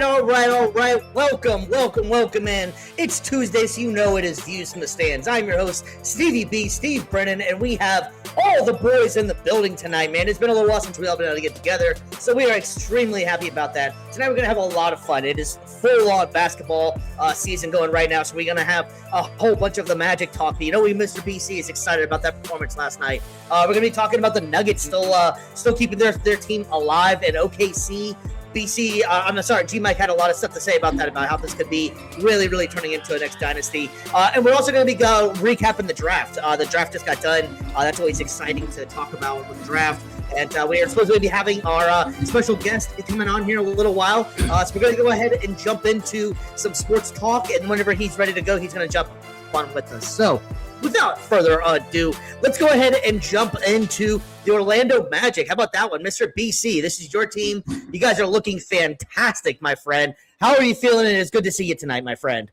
all right. Welcome in. It's Tuesday, so you know it is Views from the Stands. I'm your host, Stevie B, Steve Brennan, and we have all the boys in the building tonight, man. It's been a little while since we've all been able to get together, so we are extremely happy about that. Tonight we're going to have a lot of fun. It is full-on basketball season going right now, so we're going to have a whole bunch of the Magic talk. But Mr. BC is excited about that performance last night. We're going to be talking about the Nuggets still keeping their team alive, and OKC. G-Mike had a lot of stuff to say about that, about how this could be really, really turning into a next dynasty. And we're also going to be recapping the draft. The draft just got done. That's always exciting to talk about with the draft. And we are supposed to be having our special guest coming on here in a little while. So we're going to go ahead and jump into some sports talk. And whenever he's ready to go, he's going to jump on with us. So without further ado, let's go ahead and jump into the Orlando Magic. How about that one? Mr. BC, this is your team. You guys are looking fantastic, my friend. How are you feeling? And it's good to see you tonight, my friend.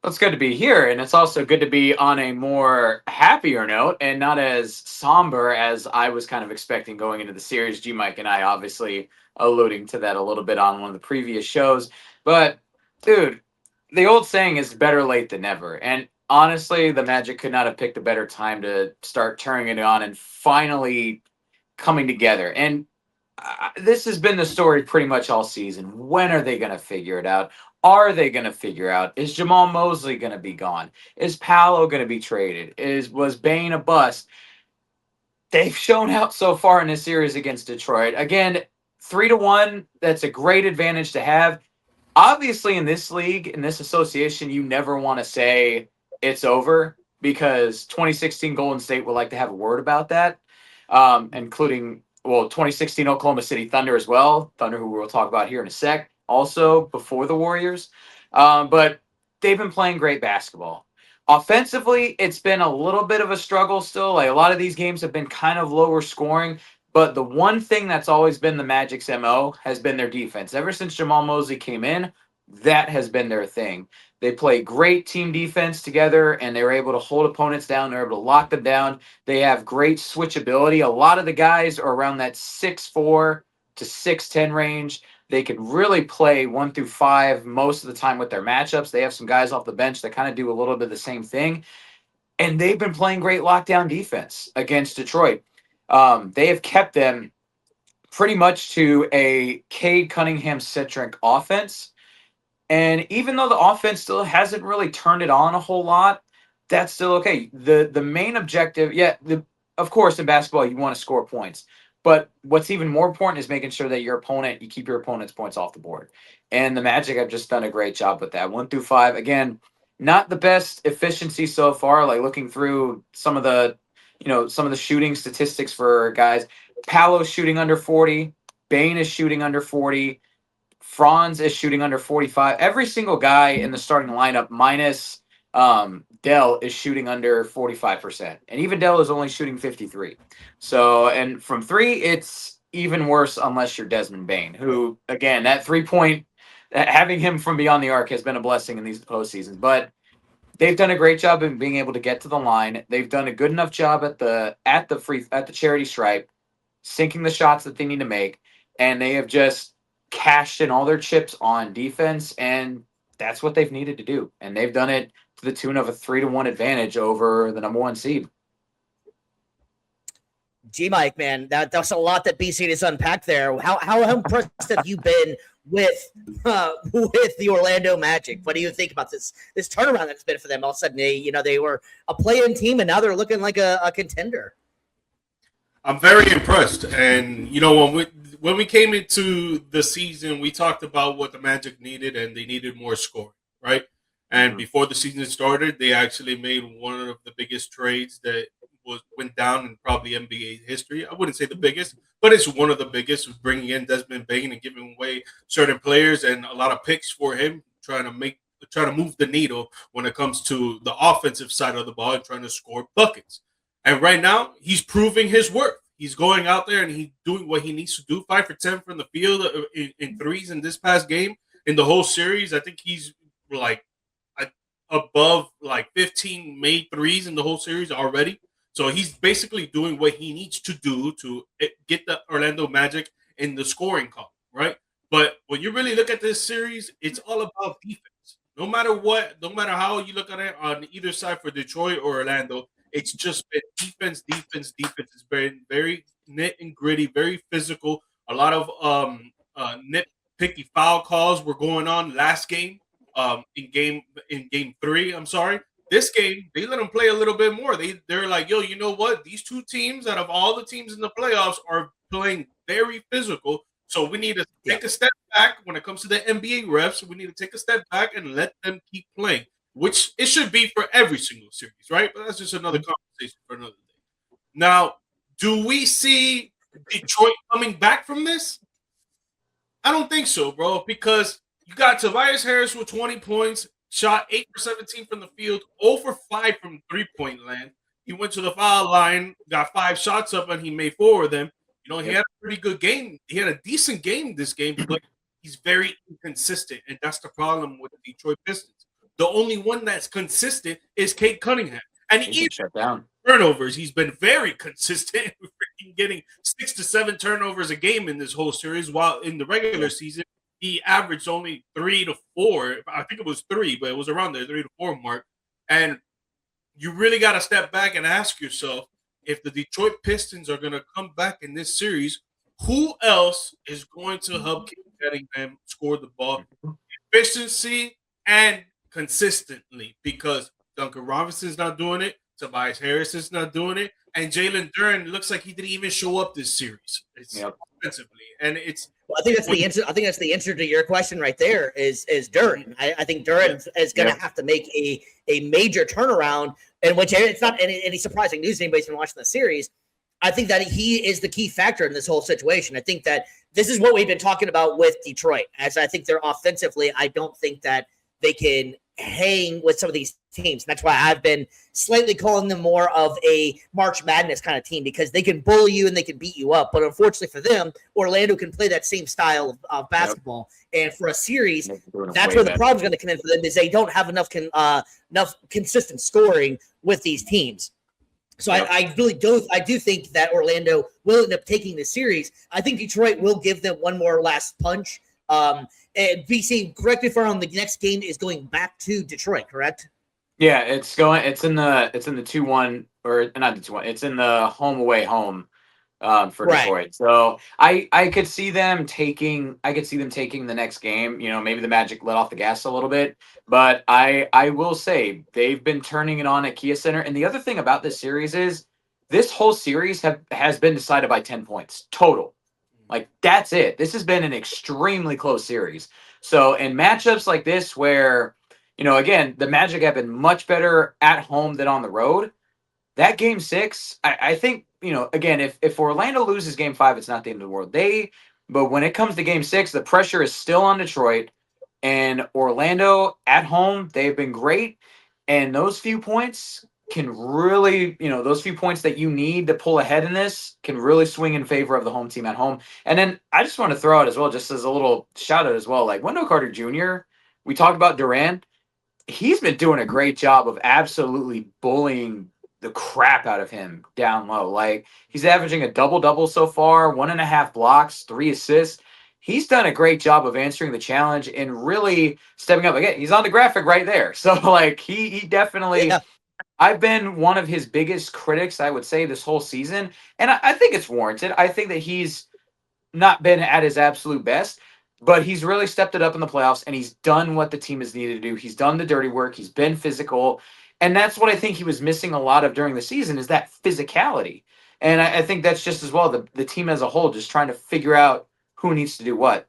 Well, it's good to be here, and it's also good to be on a more happier note and not as somber as I was kind of expecting going into the series. G-Mike and I obviously alluding to that a little bit on one of the previous shows. But, dude, the old saying is better late than never. And honestly, the Magic could not have picked a better time to start turning it on and finally coming together. And this has been the story pretty much all season. When are they going to figure it out? Are they going to figure out? Is Jamal Mosley going to be gone? Is Paolo going to be traded? Was Bane a bust? They've shown out so far in this series against Detroit. Again, 3-1, that's a great advantage to have. Obviously, in this league, in this association, you never want to say it's over because 2016 Golden State would like to have a word about that, including, 2016 Oklahoma City Thunder as well. Thunder, who we'll talk about here in a sec, also before the Warriors. But they've been playing great basketball. Offensively, it's been a little bit of a struggle still. Like a lot of these games have been kind of lower scoring. But the one thing that's always been the Magic's MO has been their defense. Ever since Jamal Mosley came in, that has been their thing. They play great team defense together, and they're able to hold opponents down. They're able to lock them down. They have great switchability. A lot of the guys are around that 6'4" to 6'10" range. They can really play 1 through 5 most of the time with their matchups. They have some guys off the bench that kind of do a little bit of the same thing. And they've been playing great lockdown defense against Detroit. They have kept them pretty much to a Cade Cunningham-centric offense. And even though the offense still hasn't really turned it on a whole lot, that's still okay. The main objective, of course, in basketball, you want to score points. But what's even more important is making sure that you keep your opponent's points off the board. And the Magic have just done a great job with that. 1 through 5, again, not the best efficiency so far. Like looking through some of the shooting statistics for guys. Paolo's shooting under 40. Bane is shooting under 40. Franz is shooting under 45. Every single guy in the starting lineup, minus Dell, is shooting under 45%. And even Dell is only shooting 53. So, and from 3, it's even worse unless you're Desmond Bane, who, again, that 3-point, having him from beyond the arc has been a blessing in these postseasons. But they've done a great job in being able to get to the line. They've done a good enough job at the charity stripe, sinking the shots that they need to make, and they have just cashed in all their chips on defense, and that's what they've needed to do. And they've done it to the tune of a 3-1 advantage over the number 1 seed. G-Mike, man, that's a lot that BC has unpacked there. How impressed have you been with the Orlando Magic? What do you think about this turnaround that's been for them? All of a sudden, they were a play-in team, and now they're looking like a contender. I'm very impressed. And, when we came into the season, we talked about what the Magic needed, and they needed more scoring, right? And before the season started, they actually made one of the biggest trades that went down in probably NBA history. I wouldn't say the biggest, but it's one of the biggest, bringing in Desmond Bane and giving away certain players and a lot of picks for him, trying to move the needle when it comes to the offensive side of the ball and trying to score buckets. And right now, he's proving his worth. He's going out there and he's doing what he needs to do. 5 for 10 from the field in threes in this past game. In the whole series, I think he's like above like 15 made threes in the whole series already. So he's basically doing what he needs to do to get the Orlando Magic in the scoring column, right? But when you really look at this series, it's all about defense. No matter what, no matter how you look at it on either side for Detroit or Orlando, it's just been defense, defense, defense. It's been very nit and gritty, very physical. A lot of nitpicky foul calls were going on last game. In game 3, I'm sorry. This game, they let them play a little bit more. They're like, yo, you know what? These two teams, out of all the teams in the playoffs, are playing very physical. So we need to take a step back when it comes to the NBA refs. We need to take a step back and let them keep playing, which it should be for every single series, right? But that's just another conversation for another day. Now, do we see Detroit coming back from this? I don't think so, bro, because you got Tobias Harris with 20 points, shot 8 for 17 from the field, 0 for 5 from three-point land. He went to the foul line, got 5 shots up, and he made 4 of them. You know, he had a pretty good game. He had a decent game this game, but he's very inconsistent, and that's the problem with the Detroit Pistons. The only one that's consistent is Cade Cunningham. And He shut down. turnovers, he's been very consistent, freaking getting 6 to 7 turnovers a game in this whole series, while in the regular season, he averaged only 3 to 4. I think it was 3, but it was around the 3 to 4 mark. And you really got to step back and ask yourself, if the Detroit Pistons are going to come back in this series, who else is going to help keep getting them score the ball efficiency and consistently? Because Duncan Robinson's not doing it, Tobias Harris is not doing it, and Jalen Duren looks like he didn't even show up this series. It's offensively, and it's. Well, I think that's the answer. I think that's the answer to your question right there. Is Duren? I think Duren is going to have to make a major turnaround, in which it's not any surprising news to anybody who's been watching the series. I think that he is the key factor in this whole situation. I think that this is what we've been talking about with Detroit. As I think they're offensively, I don't think that they can hang with some of these teams. And that's why I've been slightly calling them more of a March Madness kind of team, because they can bully you and they can beat you up. But unfortunately for them, Orlando can play that same style of basketball. And for a series, that's where the problem's going to come in for them, is they don't have enough consistent scoring with these teams. So I really do. I do think that Orlando will end up taking the series. I think Detroit will give them one more last punch. And BC, correct me if I'm wrong, the next game is going back to Detroit, correct? Yeah, it's in the 2-1, or not the 2-1. It's in the home for Detroit. So I could see them taking the next game. You know, maybe the Magic let off the gas a little bit, but I will say they've been turning it on at Kia Center. And the other thing about this series is this whole series has been decided by 10 points total. Like, that's it. This has been an extremely close series. So in matchups like this, where, you know, again, the Magic have been much better at home than on the road, that game 6, I think, you know, again, if Orlando loses game 5, it's not the end of the world. But when it comes to game 6, the pressure is still on Detroit, and Orlando at home, they've been great. And those few points can really, you know, those few points that you need to pull ahead in this can really swing in favor of the home team at home. And then I just want to throw out as well, just as a little shout out as well, like Wendell Carter Jr., we talked about Durant. He's been doing a great job of absolutely bullying the crap out of him down low. Like, he's averaging a double-double so far, 1.5 blocks, 3 assists. He's done a great job of answering the challenge and really stepping up. Again, he's on the graphic right there. So, like, he definitely... Yeah. I've been one of his biggest critics, I would say, this whole season. And I think it's warranted. I think that he's not been at his absolute best, but he's really stepped it up in the playoffs, and he's done what the team has needed to do. He's done the dirty work. He's been physical. And that's what I think he was missing a lot of during the season, is that physicality. And I think that's just as well the team as a whole, just trying to figure out who needs to do what.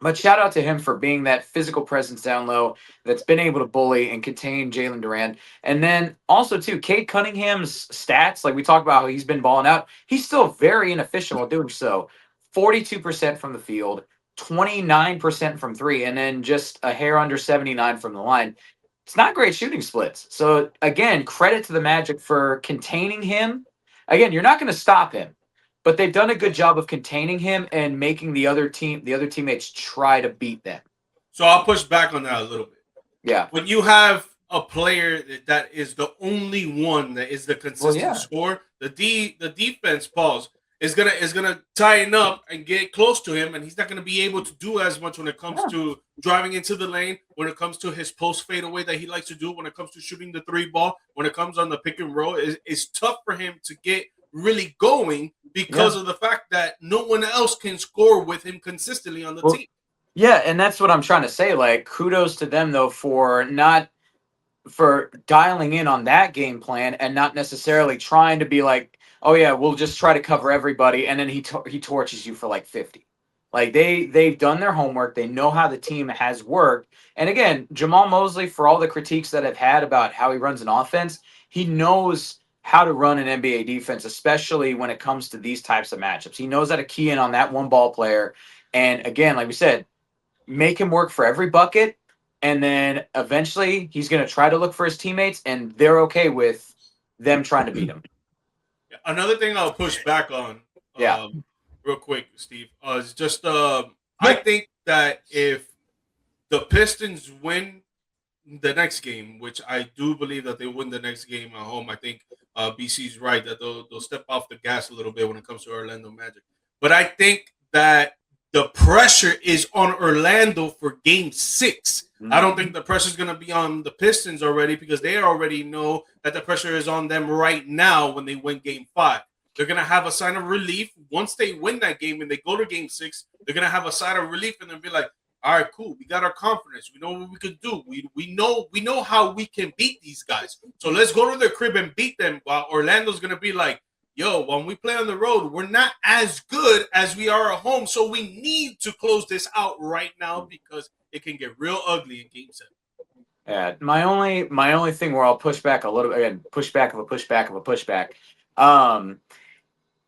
But shout out to him for being that physical presence down low that's been able to bully and contain Jalen Duren. And then also, too, Cade Cunningham's stats, like we talked about how he's been balling out, he's still very inefficient while doing so. 42% from the field, 29% from 3, and then just a hair under 79 from the line. It's not great shooting splits. So, again, credit to the Magic for containing him. Again, you're not going to stop him, but they've done a good job of containing him and making the other teammates try to beat them. So I'll push back on that a little bit. Yeah. When you have a player that is the only one that is the consistent scorer, the defense, Pauls, is gonna tighten up and get close to him, and he's not gonna be able to do as much when it comes to driving into the lane, when it comes to his post fadeaway that he likes to do, when it comes to shooting the 3 ball, when it comes on the pick and roll. It's tough for him to get really going because of the fact that no one else can score with him consistently on the team. Yeah, and that's what I'm trying to say. Like, kudos to them though for dialing in on that game plan and not necessarily trying to be like, oh yeah, we'll just try to cover everybody, and then he torches you for like 50. Like they've done their homework. They know how the team has worked. And again, Jamal Mosley, for all the critiques that I've had about how he runs an offense, he knows how to run an NBA defense, especially when it comes to these types of matchups. He knows how to key in on that one ball player. And again, like we said, make him work for every bucket. And then eventually he's going to try to look for his teammates, and they're okay with them trying to beat him. Another thing I'll push back on, real quick, Steve, is just I think that if the Pistons win the next game, which I do believe that they win the next game at home, I think BC's right that they'll step off the gas a little bit when it comes to Orlando Magic. But I think that the pressure is on Orlando for Game 6. Mm-hmm. I don't think the pressure is going to be on the Pistons already, because they already know that the pressure is on them right now when they win Game 5. They're going to have a sign of relief. Once they win that game and they go to Game 6, they're going to have a sign of relief and they'll be like, all right, cool. We got our confidence. We know what we can do. We know how we can beat these guys. So let's go to their crib and beat them, while Orlando's going to be like, yo, when we play on the road, we're not as good as we are at home. So we need to close this out right now, because it can get real ugly in Game 7. Yeah, my only thing where I'll push back a little, again, pushback of a pushback of a pushback.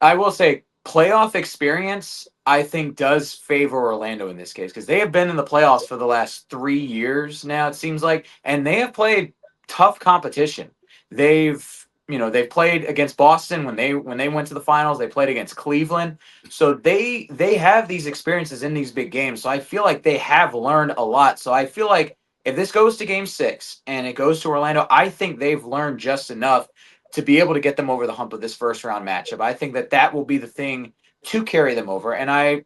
I will say playoff experience, I think, does favor Orlando in this case, because they have been in the playoffs for the last 3 years now, it seems like, and they have played tough competition. They've played against Boston when they went to the finals. They played against Cleveland. So they have these experiences in these big games. So I feel like they have learned a lot. So I feel like if this goes to Game 6 and it goes to Orlando, I think they've learned just enough to be able to get them over the hump of this first round matchup. I think that will be the thing to carry them over. And I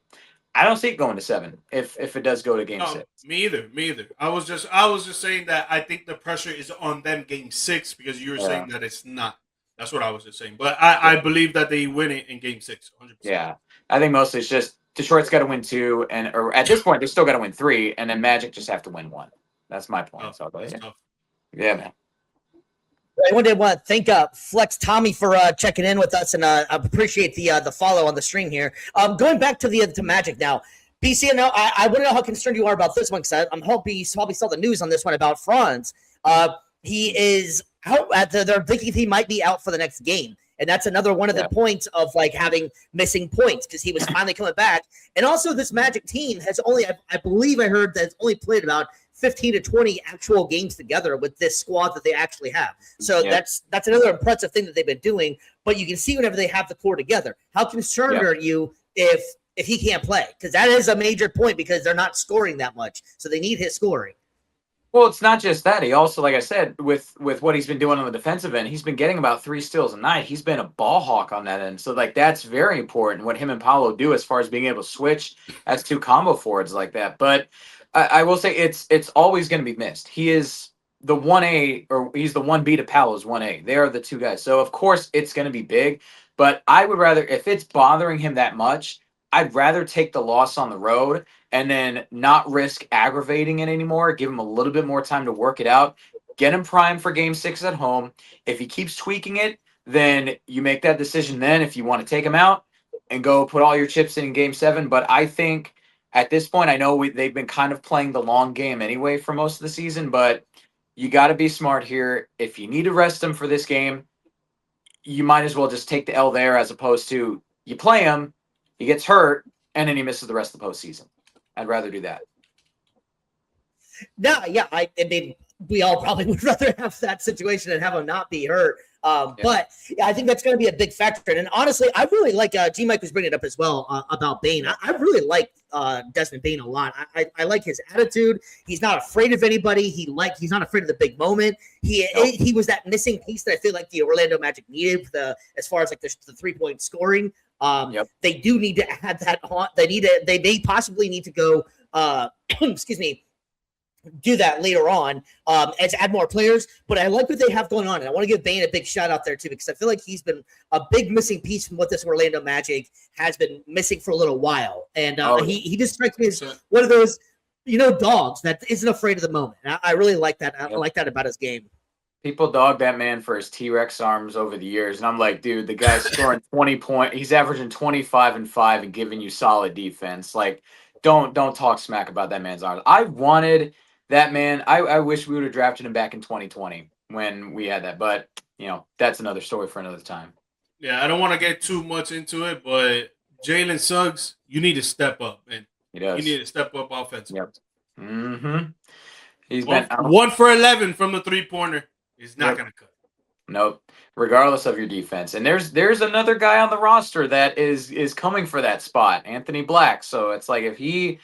don't see it going to 7 if it does go to Game 6. Me either. I was just saying that I think the pressure is on them Game 6, because you were saying that it's not. That's what I was just saying. But I believe that they win it in Game 6, 100%. Yeah, I think mostly it's just Detroit's got to win 2, or at this point they still got to win 3, and then Magic just have to win 1. That's my point. So yeah, man. I want to thank Flex Tommy for checking in with us, and I appreciate the follow on the stream here. Going back to Magic now, BC, I want to know how concerned you are about this one, because I'm hoping you probably saw the news on this one about Franz. He is out they're thinking he might be out for the next game. And that's another one of the points of like having missing points, because he was finally coming back. And also this Magic team has only, I believe I heard that it's only played about 15 to 20 actual games together with this squad that they actually have. So that's another impressive thing that they've been doing. But you can see whenever they have the core together, how concerned are you if he can't play? Because that is a major point, because they're not scoring that much. So they need his scoring. Well, it's not just that. He also, like I said, with what he's been doing on the defensive end, he's been getting about 3 steals a night. He's been a ball hawk on that end. So, like, that's very important, what him and Paolo do as far as being able to switch as 2 combo forwards like that. But I will say it's always going to be missed. He is the 1A, or he's the 1B to Paolo's 1A. They are the 2 guys. So, of course, it's going to be big. But I would rather, if it's bothering him that much, I'd rather take the loss on the road and then not risk aggravating it anymore. Give him a little bit more time to work it out. Get him primed for Game 6 at home. If he keeps tweaking it, then you make that decision then if you want to take him out and go put all your chips in Game 7. But I think at this point, I know they've been kind of playing the long game anyway for most of the season, but you got to be smart here. If you need to rest him for this game, you might as well just take the L there, as opposed to you play him, he gets hurt, and then he misses the rest of the postseason. I'd rather do that. No, yeah, I mean, we all probably would rather have that situation and have him not be hurt. But I think that's going to be a big factor. And honestly, I really like G-Mike was bringing it up as well about Bane. I really like Desmond Bane a lot. I like his attitude. He's not afraid of anybody. He's not afraid of the big moment. He was that missing piece that I feel like the Orlando Magic needed as far as like the 3-point scoring. Yep. They do need to add that on. They may possibly need to go, excuse me, do that later on and to add more players. But I like what they have going on. And I want to give Bane a big shout out there too, because I feel like he's been a big missing piece from what this Orlando Magic has been missing for a little while. And he just strikes me as one of those, dogs that isn't afraid of the moment. And I really like that. I like that about his game. People dog that man for his T-Rex arms over the years. And I'm like, dude, the guy's scoring 20 points. He's averaging 25 and 5 and giving you solid defense. Like, don't talk smack about that man's arms. I wanted that man. I wish we would have drafted him back in 2020 when we had that. But, that's another story for another time. Yeah, I don't want to get too much into it, but Jalen Suggs, you need to step up, man. He does. You need to step up offensively. Yep. Mm-hmm. He's been been 1 for 11 from the three-pointer. He's not going to cut. Nope. Regardless of your defense. And there's another guy on the roster that is coming for that spot, Anthony Black. So it's like if AB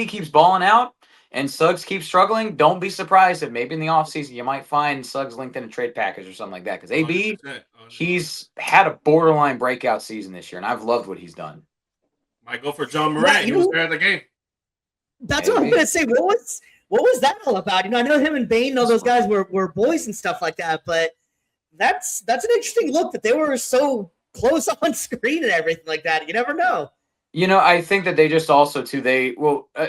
keeps balling out and Suggs keeps struggling, don't be surprised if maybe in the offseason you might find Suggs linked in a trade package or something like that. Because AB, 100%. He's had a borderline breakout season this year, and I've loved what he's done. Might go for John Morant. He was there at the game. That's what I'm going to say. What was that all about? I know him and Bane, all those guys were boys and stuff like that, but that's an interesting look that they were so close on screen and everything like that. You never know. I think that they just also too.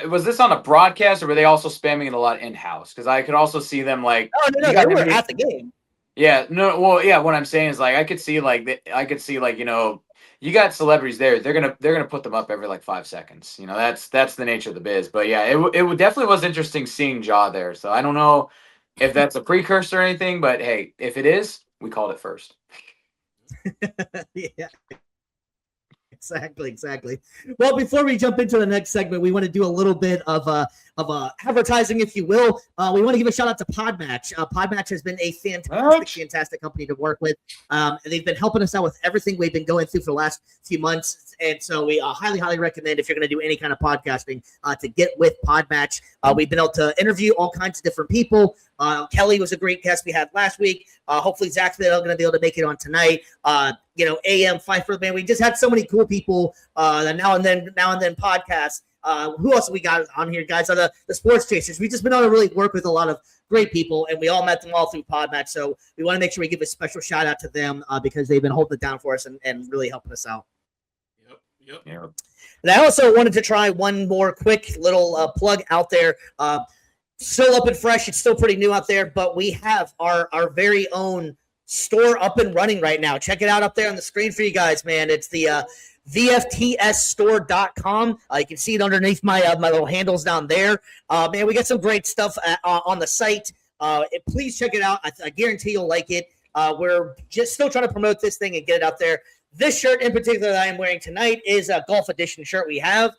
Was this on a broadcast or were they also spamming it a lot in house? Because I could also see them like. Oh no, they were at the game. Yeah, no, well, yeah. What I'm saying is like I could see you got celebrities there. They're gonna put them up every like 5 seconds. That's the nature of the biz. But yeah, it definitely was interesting seeing Ja there. So I don't know if that's a precursor or anything, but hey, if it is, we called it first. Yeah. Exactly. Well, before we jump into the next segment, we want to do a little bit of advertising, if you will. We want to give a shout out to PodMatch. PodMatch has been a fantastic company to work with. They've been helping us out with everything we've been going through for the last few months. And so we highly recommend, if you're going to do any kind of podcasting, to get with PodMatch. We've been able to interview all kinds of different people. Kelly was a great guest we had last week. Hopefully Zach's going to be able to make it on tonight. AM Pfeiffer, man. We just had so many cool people. Now and then podcasts. Who else we got on here, guys? On the sports chasers. We've just been able to really work with a lot of great people, and we all met them all through PodMatch. So we want to make sure we give a special shout out to them because they've been holding it down for us and really helping us out. Yep. And I also wanted to try one more quick little plug out there. Still up and fresh. It's still pretty new out there, but we have our very own store up and running right now. Check it out up there on the screen for you guys, man. It's the VFTSstore.com. You can see it underneath my little handles down there. Man, we got some great stuff on the site. Please check it out. I guarantee you'll like it. We're just still trying to promote this thing and get it out there. This shirt in particular that I am wearing tonight is a golf edition shirt we have.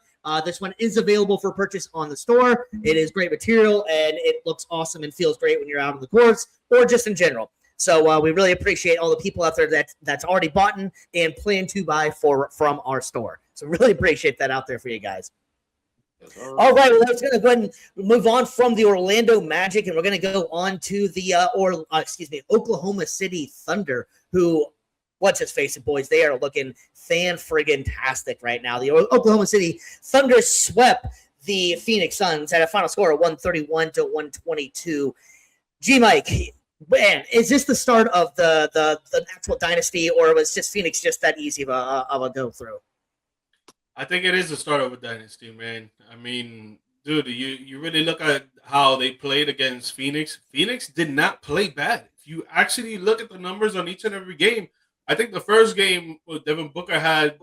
This one is available for purchase on the store. It is great material, and it looks awesome and feels great when you're out on the course or just in general. So we really appreciate all the people out there that's already bought and plan to buy from our store. So really appreciate that out there for you guys. All right, well, let's go ahead and move on from the Orlando Magic, and we're going to go on to the Oklahoma City Thunder, who, let's just face it, boys, they are looking fan-friggin-tastic right now. The Oklahoma City Thunder swept the Phoenix Suns at a final score of 131-122. G-Mike, man, is this the start of the actual dynasty, or was just Phoenix just that easy of a go-through? I think it is the start of a dynasty, man. I mean, dude, you really look at how they played against Phoenix. Phoenix did not play bad. If you actually look at the numbers on each and every game, I think the first game, Devin Booker had,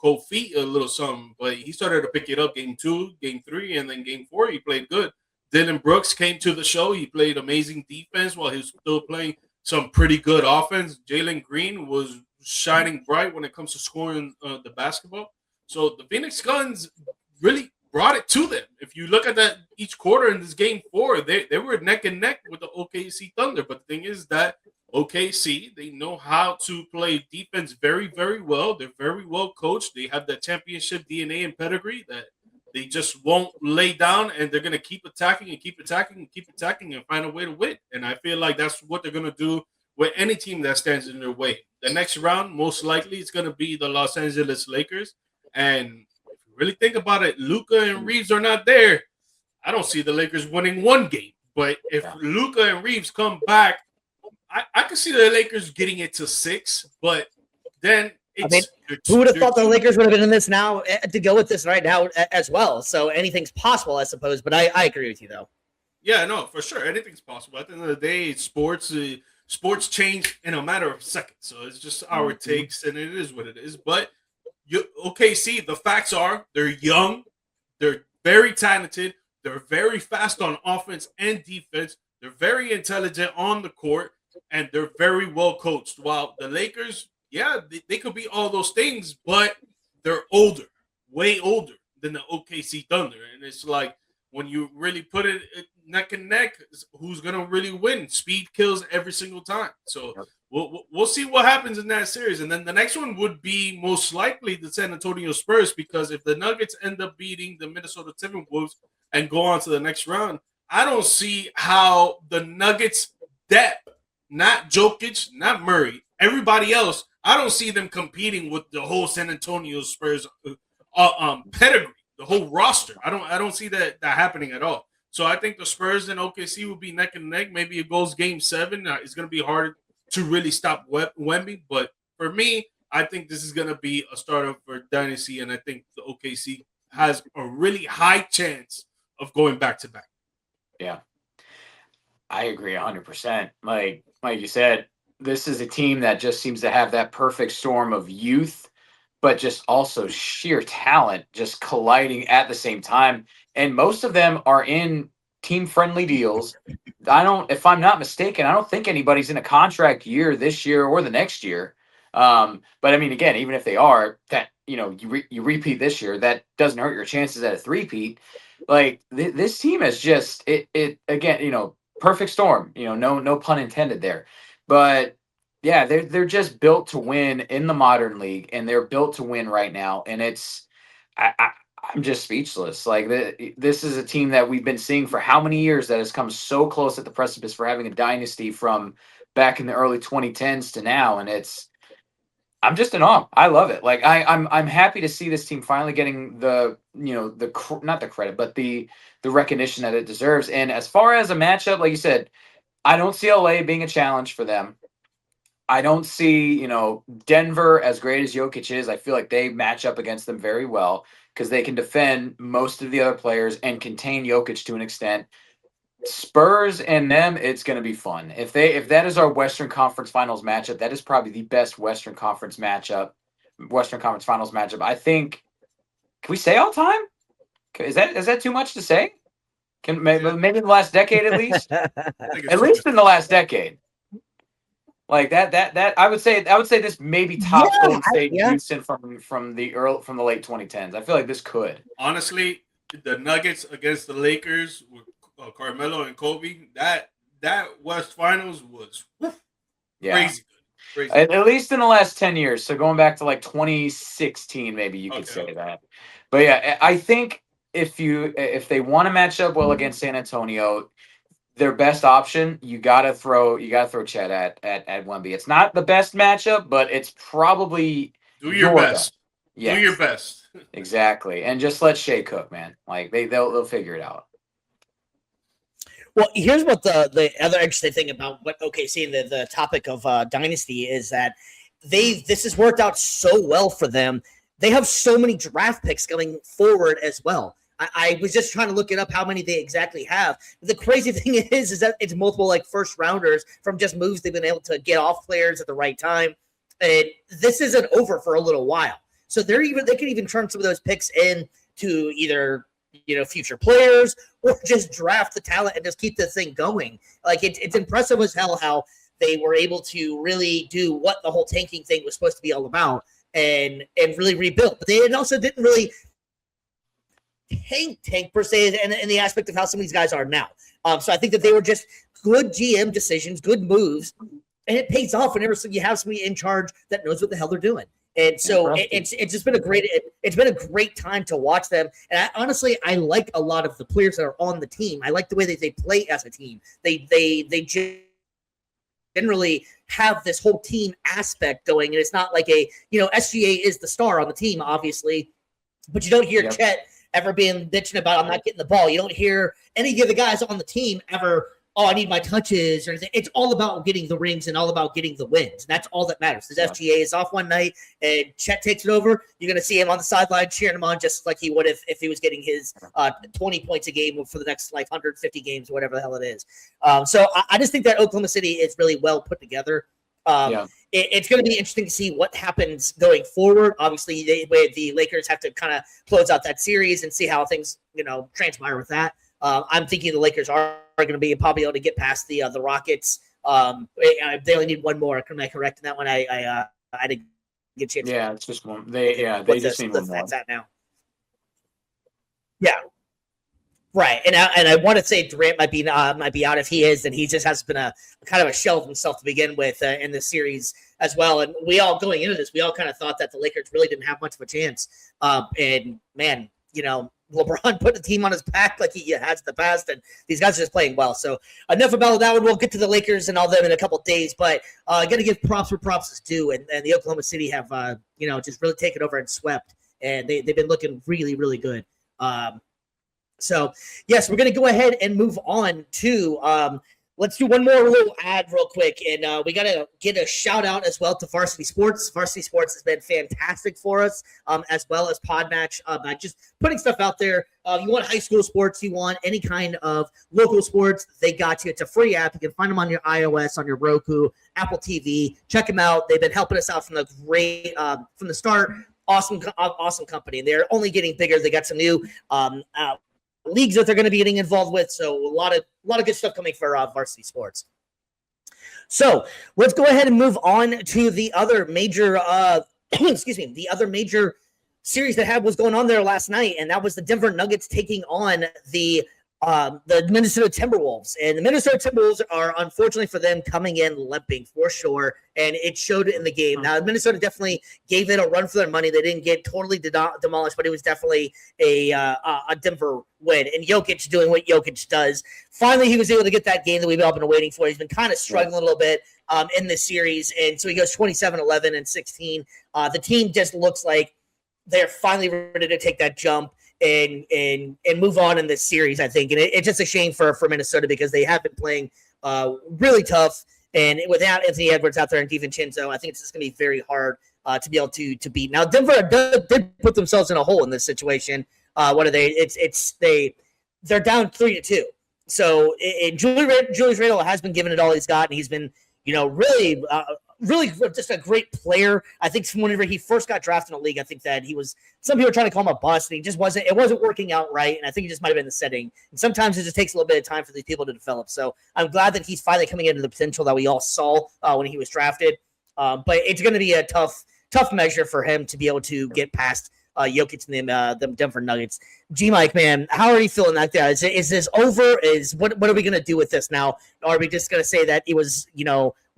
cold feet, a little something, but he started to pick it up game 2, game 3, and then game 4, he played good. Dylan Brooks came to the show. He played amazing defense while he was still playing some pretty good offense. Jalen Green was shining bright when it comes to scoring the basketball. So the Phoenix Suns really brought it to them. If you look at that each quarter in this game 4, they were neck and neck with the OKC Thunder. But the thing is that OKC, they know how to play defense very, very well. They're very well coached. They have that championship DNA and pedigree that they just won't lay down, and they're going to keep attacking and find a way to win. And I feel like that's what they're going to do with any team that stands in their way. the next round, most likely, it's going to be the Los Angeles Lakers. And if you really think about it, Luka and Reeves are not there. I don't see the Lakers winning one game. But if Luka and Reeves come back, I can see the Lakers getting it to 6. But then it's who would have thought the Lakers would have been in this now to go with this right now as well? So anything's possible, I suppose. But I agree with you, though. Yeah, no, for sure. Anything's possible. At the end of the day, sports change in a matter of seconds. So it's just our takes, and it is what it is. But OKC, the facts are they're young, they're very talented, they're very fast on offense and defense, they're very intelligent on the court, and they're very well coached. While the Lakers, they could be all those things, but they're older, way older than the OKC Thunder. And it's like, when you really put it neck and neck, who's going to really win? Speed kills every single time. So we'll see what happens in that series. And then the next one would be most likely the San Antonio Spurs, because if the Nuggets end up beating the Minnesota Timberwolves and go on to the next round, I don't see how the Nuggets depth, not Jokic, not Murray, everybody else, I don't see them competing with the whole San Antonio Spurs pedigree. The whole roster. I don't see that happening at all. So I think the Spurs and OKC will be neck and neck. Maybe it goes game 7. It's going to be hard to really stop Wemby. But for me, I think this is going to be a startup for Dynasty. And I think the OKC has a really high chance of going back-to-back. Yeah. I agree 100%. Like you said, this is a team that just seems to have that perfect storm of youth, but just also sheer talent just colliding at the same time. And most of them are in team-friendly deals. If I'm not mistaken, I don't think anybody's in a contract year this year or the next year. But I mean, again, even if they are, that, you repeat this year, that doesn't hurt your chances at a three-peat. Like this team is just it again, perfect storm, no pun intended there. But yeah, they're just built to win in the modern league, and they're built to win right now. And I'm just speechless. Like this is a team that we've been seeing for how many years that has come so close at the precipice for having a dynasty from back in the early 2010s to now, and I'm just in awe. I love it. Like I'm happy to see this team finally getting the not the credit, but the recognition that it deserves. And as far as a matchup, like you said, I don't see LA being a challenge for them. I don't see, Denver, as great as Jokic is, I feel like they match up against them very well because they can defend most of the other players and contain Jokic to an extent. Spurs and them, it's going to be fun. If that is our Western Conference Finals matchup, that is probably the best Western Conference Finals matchup. I think, can we say all time? Is that too much to say? Maybe in the last decade at least? At least in the last decade. Like that I would say this maybe top Golden State Houston from the late 2010s. I feel like this could. Honestly, the Nuggets against the Lakers with Carmelo and Kobe, that West Finals was crazy good. At least in the last 10 years. So going back to like 2016, maybe you could say that. But yeah, I think if they want to match up well against San Antonio, their best option, you gotta throw Chet at Wemby. It's not the best matchup, but it's probably do your best. Yes. Do your best. Exactly, and just let Shea cook, man. Like they'll figure it out. Well, here's what the other interesting thing about what OKC and the topic of dynasty is that this has worked out so well for them. They have so many draft picks going forward as well. I was just trying to look it up how many they exactly have. The crazy thing is that it's multiple like first rounders from just moves they've been able to get off players at the right time. And this isn't over for a little while. So they can even turn some of those picks into either future players or just draft the talent and just keep the thing going. Like it's impressive as hell how they were able to really do what the whole tanking thing was supposed to be all about and really rebuild. But they also didn't really tank per se in the aspect of how some of these guys are now. So I think that they were just good GM decisions, good moves, and it pays off whenever you have somebody in charge that knows what the hell they're doing. And so it's just been a great time to watch them. And I like a lot of the players that are on the team. I like the way that they play as a team. They generally have this whole team aspect going, and it's not like SGA is the star on the team, obviously, but you don't hear Chet ever being bitching about I'm not getting the ball. You don't hear any of the guys on the team ever, I need my touches or anything. It's all about getting the rings and all about getting the wins. And that's all that matters. Because FGA is off one night and Chet takes it over, you're going to see him on the sideline cheering him on just like he would if he was getting his 20 points a game for the next 150 games, whatever the hell it is. So I just think that Oklahoma City is really well put together. It's going to be interesting to see what happens going forward. Obviously, the Lakers have to kind of close out that series and see how things transpire with that. I'm thinking the Lakers are going to be probably able to get past the Rockets. They only need one more. Am I correct in that one? I didn't get a chance. Yeah, it's just one. They just need one more. That's at now. Yeah. Right, and I want to say Durant might be out. If he is, then he just has been a kind of a shell of himself to begin with in this series as well. And we all going into this, we all kind of thought that the Lakers really didn't have much of a chance. And man, LeBron put the team on his back like he has in the past, and these guys are just playing well. So enough about that one. We'll get to the Lakers and all them in a couple of days, but got to give props where props is due. And the Oklahoma City have just really taken over and swept, and they've been looking really, really good. So, yes, we're going to go ahead and move on to let's do one more little ad real quick. And we got to get a shout out as well to Varsity Sports. Varsity Sports has been fantastic for us, as well as PodMatch, by just putting stuff out there. You want high school sports, you want any kind of local sports, they got you. It's a free app. You can find them on your iOS, on your Roku, Apple TV. Check them out. They've been helping us out from the start. Awesome company. And they're only getting bigger. They got some new leagues that they're going to be getting involved with. So a lot of good stuff coming for Varsity Sports. So let's go ahead and move on to the other major, the other major series that was going on there last night. And that was the Denver Nuggets taking on the Minnesota Timberwolves. And the Minnesota Timberwolves are, unfortunately for them, coming in limping for sure. And it showed in the game. Now, Minnesota definitely gave it a run for their money. They didn't get totally demolished, but it was definitely a Denver win. And Jokic doing what Jokic does. Finally, he was able to get that game that we've all been waiting for. He's been kind of struggling a little bit in this series. And so he goes 27, 11, and 16. The team just looks like they're finally ready to take that jump and move on in this series, I think. And it's just a shame for Minnesota because they have been playing really tough. And without Anthony Edwards out there and DiVincenzo, I think it's just going to be very hard to be able to beat. Now, Denver did put themselves in a hole in this situation. What are they? They're down 3-2. So Julius Randle has been giving it all he's got, and he's been really just a great player. I think from whenever he first got drafted in the league, I think that some people are trying to call him a bust, and it wasn't working out right. And I think it just might've been the setting. And sometimes it just takes a little bit of time for these people to develop. So I'm glad that he's finally coming into the potential that we all saw when he was drafted. But it's going to be a tough measure for him to be able to get past Jokic and the Denver Nuggets. G-Mike, man, how are you feeling like that? Is this over? What are we going to do with this now? Or are we just going to say that it was,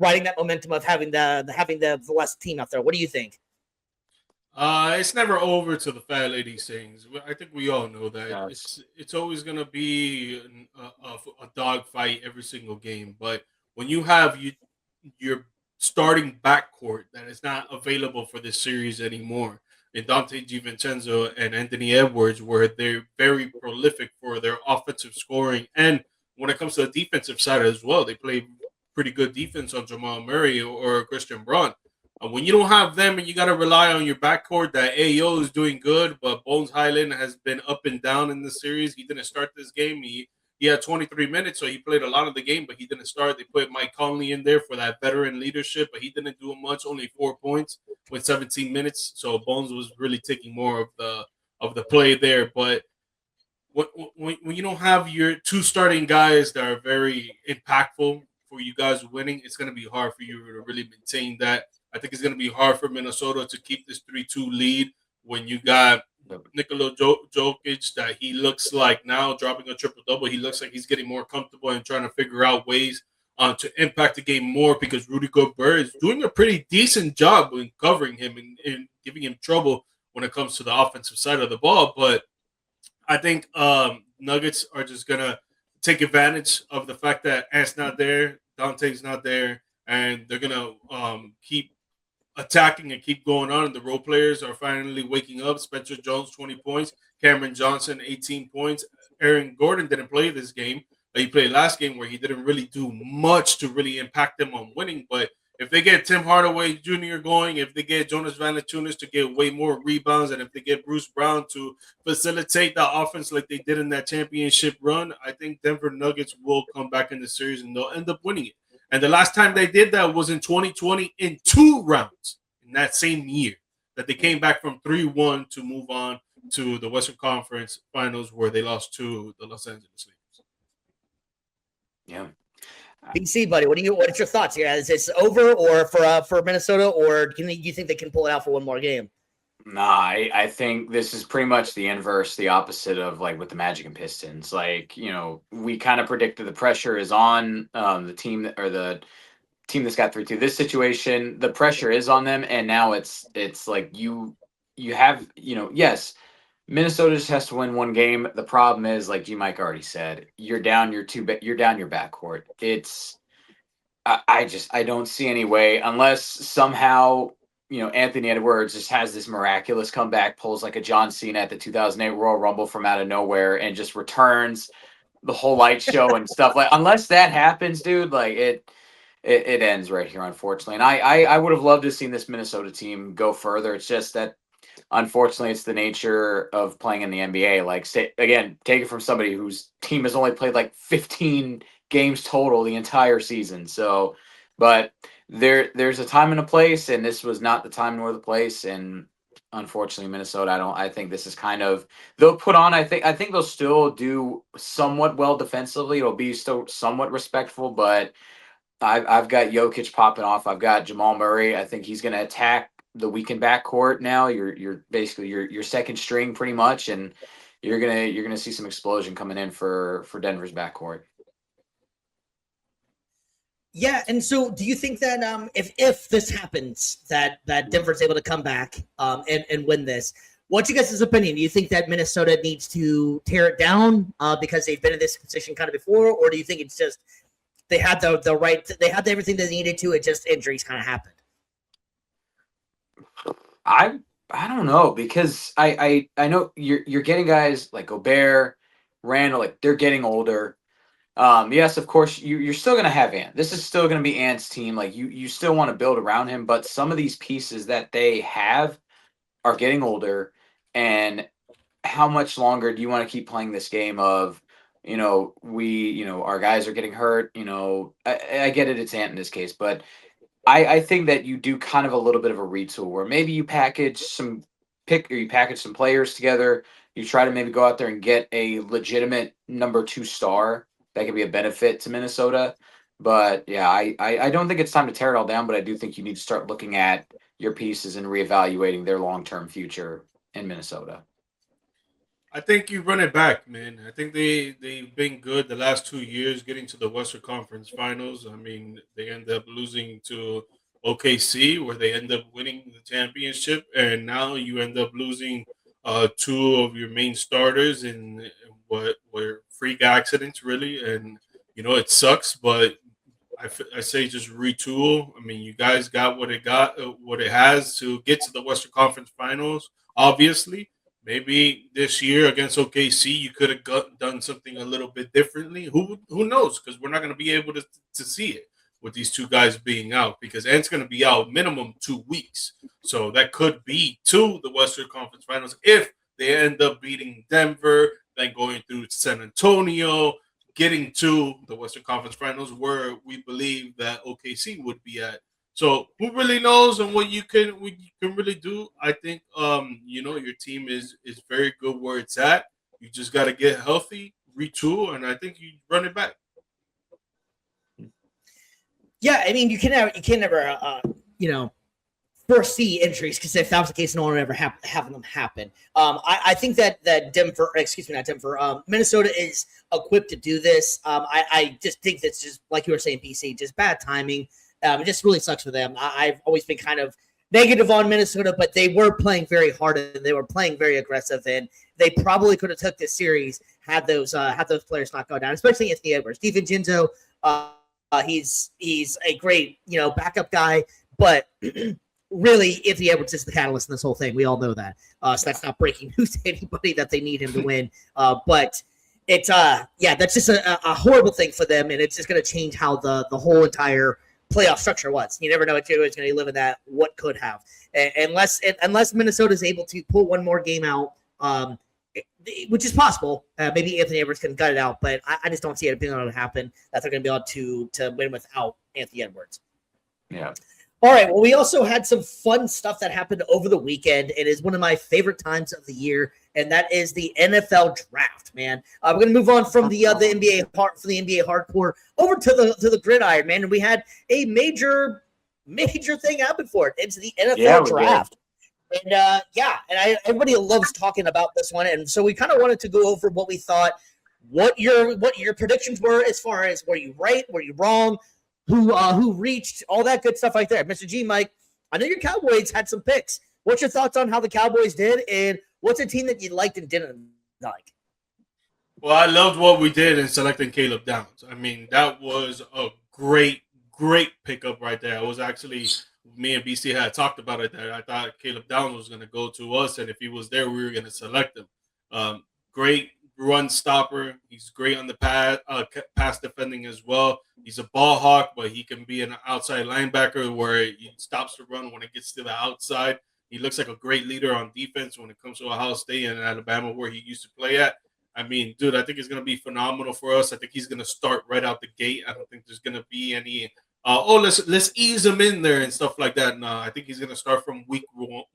riding that momentum of having the last team out there? What do you think? It's never over till the fat lady sings. I think we all know that. Yes. It's always going to be a dog fight every single game. But when you have your starting backcourt that is not available for this series anymore, and Dante DiVincenzo and Anthony Edwards, where they're very prolific for their offensive scoring, and when it comes to the defensive side as well, they play pretty good defense on Jamal Murray or Christian Braun. When you don't have them and you got to rely on your backcourt, that Ayo is doing good, but Bones Highland has been up and down in the series. He didn't start this game. He had 23 minutes, so he played a lot of the game, but he didn't start. They put Mike Conley in there for that veteran leadership, but he didn't do much, only 4 points with 17 minutes. So Bones was really taking more of the play there. But when you don't have your two starting guys that are very impactful for you guys winning, it's going to be hard for you to really maintain that. I think it's going to be hard for Minnesota to keep this 3-2 lead when you got Nikola Jokic that he looks like now dropping a triple-double. He looks like he's getting more comfortable and trying to figure out ways to impact the game more because Rudy Gobert is doing a pretty decent job in covering him and giving him trouble when it comes to the offensive side of the ball. But I think Nuggets are just going to take advantage of the fact that Ant's not there, Dante's not there, and they're gonna keep attacking and keep going on. And the role players are finally waking up. Spencer Jones, 20 points. Cameron Johnson, 18 points. Aaron Gordon didn't play this game. He played last game where he didn't really do much to really impact them on winning. But if they get Tim Hardaway Jr. going, if they get Jonas Valanciunas to get way more rebounds, and if they get Bruce Brown to facilitate the offense like they did in that championship run, I think Denver Nuggets will come back in the series and they'll end up winning it. And the last time they did that was in 2020 in 2 rounds in that same year that they came back from 3-1 to move on to the Western Conference Finals where they lost to the Los Angeles Lakers. Yeah. PC, buddy, what's your thoughts here? Is this over or for Minnesota, or do you think they can pull it out for one more game? Nah, I think this is pretty much the inverse, the opposite of like with the Magic and Pistons. Like, we kind of predicted the pressure is on the team the team that's got 3-2. This situation, the pressure is on them, and now it's like you have, yes, Minnesota just has to win one game. The problem is, like G Mike already said, you're down your backcourt. I don't see any way unless somehow Anthony Edwards just has this miraculous comeback, pulls like a John Cena at the 2008 Royal Rumble from out of nowhere, and just returns the whole light show and stuff. Like, unless that happens, dude, like it ends right here, unfortunately. And I would have loved to have seen this Minnesota team go further. It's just that, unfortunately, it's the nature of playing in the NBA. Like, take it from somebody whose team has only played like 15 games total the entire season. So, but there's a time and a place, and this was not the time nor the place. And unfortunately, Minnesota, I think this is kind of, they'll put on, I think they'll still do somewhat well defensively. It'll be still somewhat respectful, but I've got Jokic popping off. I've got Jamal Murray. I think he's going to attack the weakened backcourt now. You're basically your second string pretty much, and you're gonna see some explosion coming in for Denver's backcourt. Yeah, and so do you think that if this happens, that Denver's able to come back and win this, what's your guys' opinion? Do you think that Minnesota needs to tear it down because they've been in this position kind of before, or do you think it's just they had they had everything they needed to, it just injuries kind of happened? I don't know, because I know you're getting guys like Gobert, Randall, like they're getting older. Yes, of course, you're still going to have Ant. This is still going to be Ant's team. Like, you still want to build around him, but some of these pieces that they have are getting older. And how much longer do you want to keep playing this game of, our guys are getting hurt? I get it, it's Ant in this case, but I think that you do kind of a little bit of a retool where maybe you package some players together. You try to maybe go out there and get a legitimate number 2 star that could be a benefit to Minnesota. But yeah, I don't think it's time to tear it all down, but I do think you need to start looking at your pieces and reevaluating their long-term future in Minnesota. I think you run it back, man. I think they've been good the last 2 years getting to the Western Conference Finals. I mean, they end up losing to OKC, where they end up winning the championship, and now you end up losing 2 of your main starters in what were freak accidents, really. And it sucks, but I say just retool. I mean, you guys got what it has to get to the Western Conference Finals. Obviously, maybe this year against OKC, you could have done something a little bit differently. Who knows? Because we're not going to be able to see it with these 2 guys being out, because Ant's going to be out minimum 2 weeks. So that could be to the Western Conference Finals if they end up beating Denver, then going through San Antonio, getting to the Western Conference Finals, where we believe that OKC would be at. So who really knows on what you can really do? I think your team is very good where it's at. You just got to get healthy, retool, and I think you run it back. Yeah, I mean, you can never foresee injuries, because if that was the case, no one would ever have them happen. I think that Minnesota is equipped to do this. I just think that's just like you were saying, PC, just bad timing. It just really sucks for them. I've always been kind of negative on Minnesota, but they were playing very hard and they were playing very aggressive, and they probably could have took this series had those players not go down, especially Anthony Edwards. DiVincenzo He's a great backup guy, but really Anthony Edwards is the catalyst in this whole thing. We all know that. So that's not breaking news to anybody that they need him to win. But it's that's just a horrible thing for them, and it's just going to change how the whole entire playoff structure was. You never know what is going to live in that. What could have, unless Minnesota is able to pull one more game out. Which is possible. Maybe Anthony Edwards can gut it out, but I just don't see it being able to happen. That they're going to be able to win without Anthony Edwards. Yeah. All right. Well, we also had some fun stuff that happened over the weekend. It is one of my favorite times of the year, and that is the NFL draft. Man, we're going to move on from the NBA hardcore over to the gridiron, man. And we had a major thing happen for it. It's the NFL draft. And everybody loves talking about this one, and so we kind of wanted to go over what we thought, what your predictions were as far as were you right, were you wrong, who reached, all that good stuff right there. Mr. G, Mike, I know your Cowboys had some picks. What's your thoughts on how the Cowboys did, and what's a team that you liked and didn't like? Well, I loved what we did in selecting Caleb Downs. I mean, that was a great pickup right there. I was actually. Me and BC had talked about it that I thought Caleb Downs was going to go to us, and if he was there, we were going to select him. Great run stopper. He's great on the pass defending as well. He's a ball hawk, but he can be an outside linebacker where he stops the run when it gets to the outside. He looks like a great leader on defense when it comes to Ohio State and Alabama, where he used to play at. I mean, dude, I think it's going to be phenomenal for us. I think he's going to start right out the gate. I don't think there's going to be any let's ease him in there and stuff like that. No, I think he's going to start from week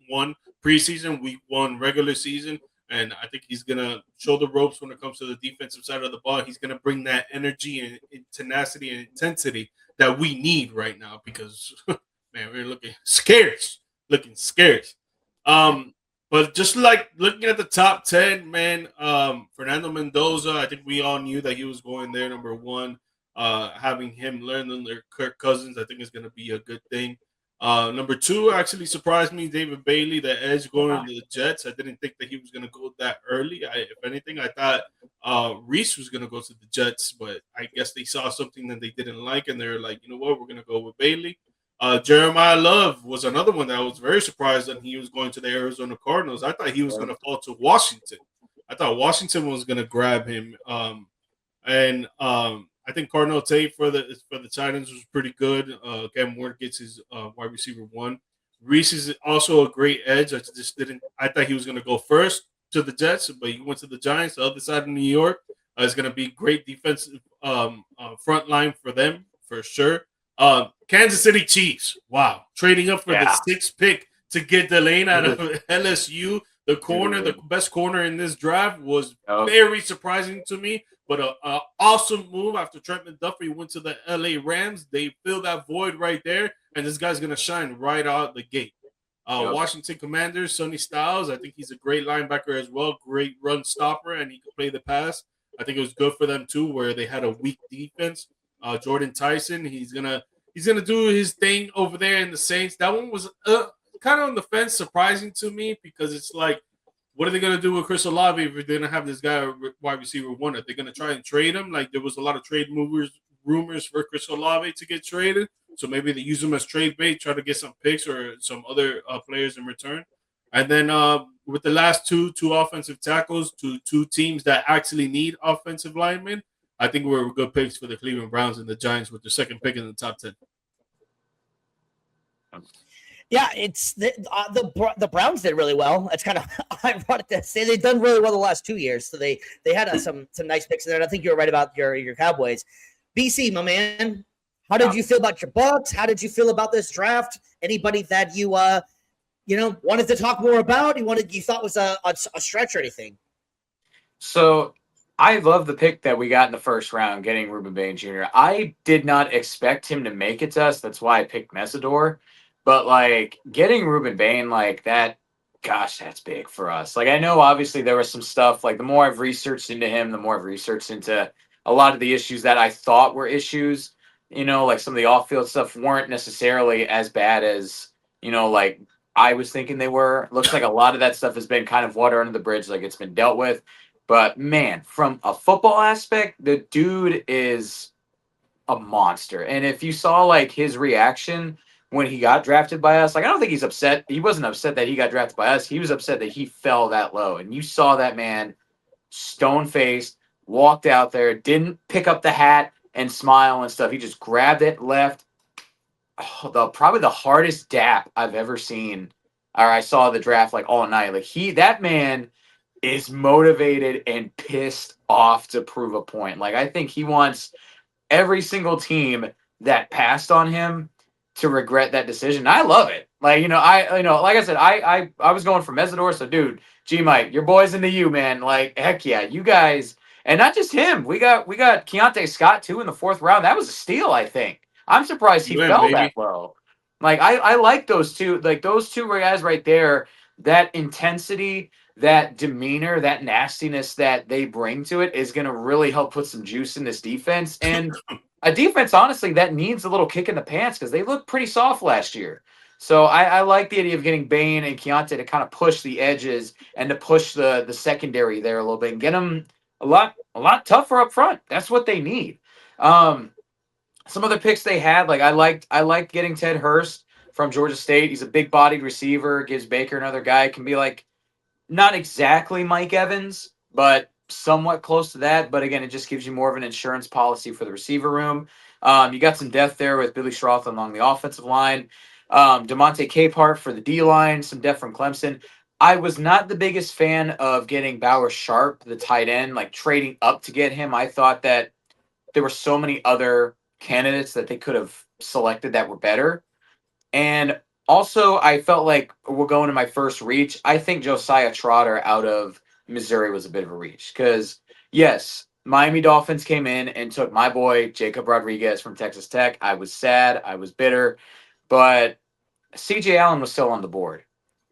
one preseason, week one regular season, and I think he's going to show the ropes when it comes to the defensive side of the ball. He's going to bring that energy and tenacity and intensity that we need right now because, man, we're looking scarce. But just like looking at the top 10, man, Fernando Mendoza, I think we all knew that he was going there, number one. Having him learn under Kirk Cousins, I think is going to be a good thing. Number two actually surprised me, David Bailey, the edge going to the Jets. I didn't think that he was going to go that early. If anything, I thought Reese was going to go to the Jets, but I guess they saw something that they didn't like, and they're like, you know what, we're going to go with Bailey. Jeremiah Love was another one that I was very surprised that he was going to the Arizona Cardinals. I thought he was going to fall to Washington. I thought Washington was going to grab him. I think Cardinal Tate for the Titans was pretty good. Cam Ward gets his wide receiver one. Reese is also a great edge. I thought he was going to go first to the Jets, but he went to the Giants. The other side of New York is going to be great defensive front line for them for sure. Kansas City Chiefs. Wow, trading up for the sixth pick to get Delane out of LSU. The corner, the best corner in this draft, was very surprising to me. But an awesome move after Trent McDuffie went to the LA Rams. They fill that void right there, and this guy's going to shine right out the gate. Washington Commanders, Sonny Styles. I think he's a great linebacker as well. Great run stopper, and he can play the pass. I think it was good for them too, where they had a weak defense. Jordan Tyson, he's gonna do his thing over there in the Saints. That one was kind of on the fence, surprising to me because it's like, what are they going to do with Chris Olave if they're going to have this guy wide receiver one? Are they going to try and trade him? Like, there was a lot of trade rumors for Chris Olave to get traded. So maybe they use him as trade bait, try to get some picks or some other players in return. And then with the last two offensive tackles to two teams that actually need offensive linemen, I think we're good picks for the Cleveland Browns and the Giants with their second pick in the top 10. Yeah, it's the Browns did really well. It's kind of ironic to say they've done really well the last 2 years. So they had some nice picks in there. And I think you're right about your Cowboys. BC, my man, how did you feel about your Bucks? How did you feel about this draft? Anybody that you wanted to talk more about? You thought was a stretch or anything? So I love the pick that we got in the first round, getting Ruben Bain Jr. I did not expect him to make it to us. That's why I picked Mesidor. But, like, getting Ruben Bain like that, gosh, that's big for us. Like, I know, obviously, there was some stuff. Like, the more I've researched into him, the more I've researched into a lot of the issues that I thought were issues. Like, some of the off-field stuff weren't necessarily as bad as, like, I was thinking they were. Looks like a lot of that stuff has been kind of water under the bridge. Like, it's been dealt with. But, man, from a football aspect, the dude is a monster. And if you saw like his reaction when he got drafted by us, like I don't think he's upset. He wasn't upset that he got drafted by us. He was upset that he fell that low. And you saw that man stone faced, walked out there, didn't pick up the hat and smile and stuff. He just grabbed it, left. Probably the hardest dap I've ever seen. Or I saw the draft like all night. Like that man is motivated and pissed off to prove a point. Like I think he wants every single team that passed on him to regret that decision. I love it. Like, like I said, I was going for Mesidor. So dude, G Mike, your boy's into you, man. Like, heck yeah, you guys, and not just him. We got Keontae Scott too in the fourth round. That was a steal, I think. I'm surprised he UN, fell that baby. low. Like I like those two. Like those two guys right there. That intensity, that demeanor, that nastiness that they bring to it is going to really help put some juice in this defense. And a defense, honestly, that needs a little kick in the pants because they looked pretty soft last year. So I like the idea of getting Bane and Keontae to kind of push the edges and to push the secondary there a little bit and get them a lot tougher up front. That's what they need. Some other picks they had, like I liked getting Ted Hurst from Georgia State. He's a big bodied receiver, gives Baker another guy, can be like not exactly Mike Evans, but somewhat close to that. But again, it just gives you more of an insurance policy for the receiver room. You got some depth there with Billy Schroth along the offensive line. DeMonte Capehart for the D line, some depth from Clemson. I was not the biggest fan of getting Bauer Sharp, the tight end, like trading up to get him. I thought that there were so many other candidates that they could have selected that were better. And also, I felt like we're going to my first reach. I think Josiah Trotter out of Missouri was a bit of a reach because, yes, Miami Dolphins came in and took my boy, Jacob Rodriguez from Texas Tech. I was sad. I was bitter. But CJ Allen was still on the board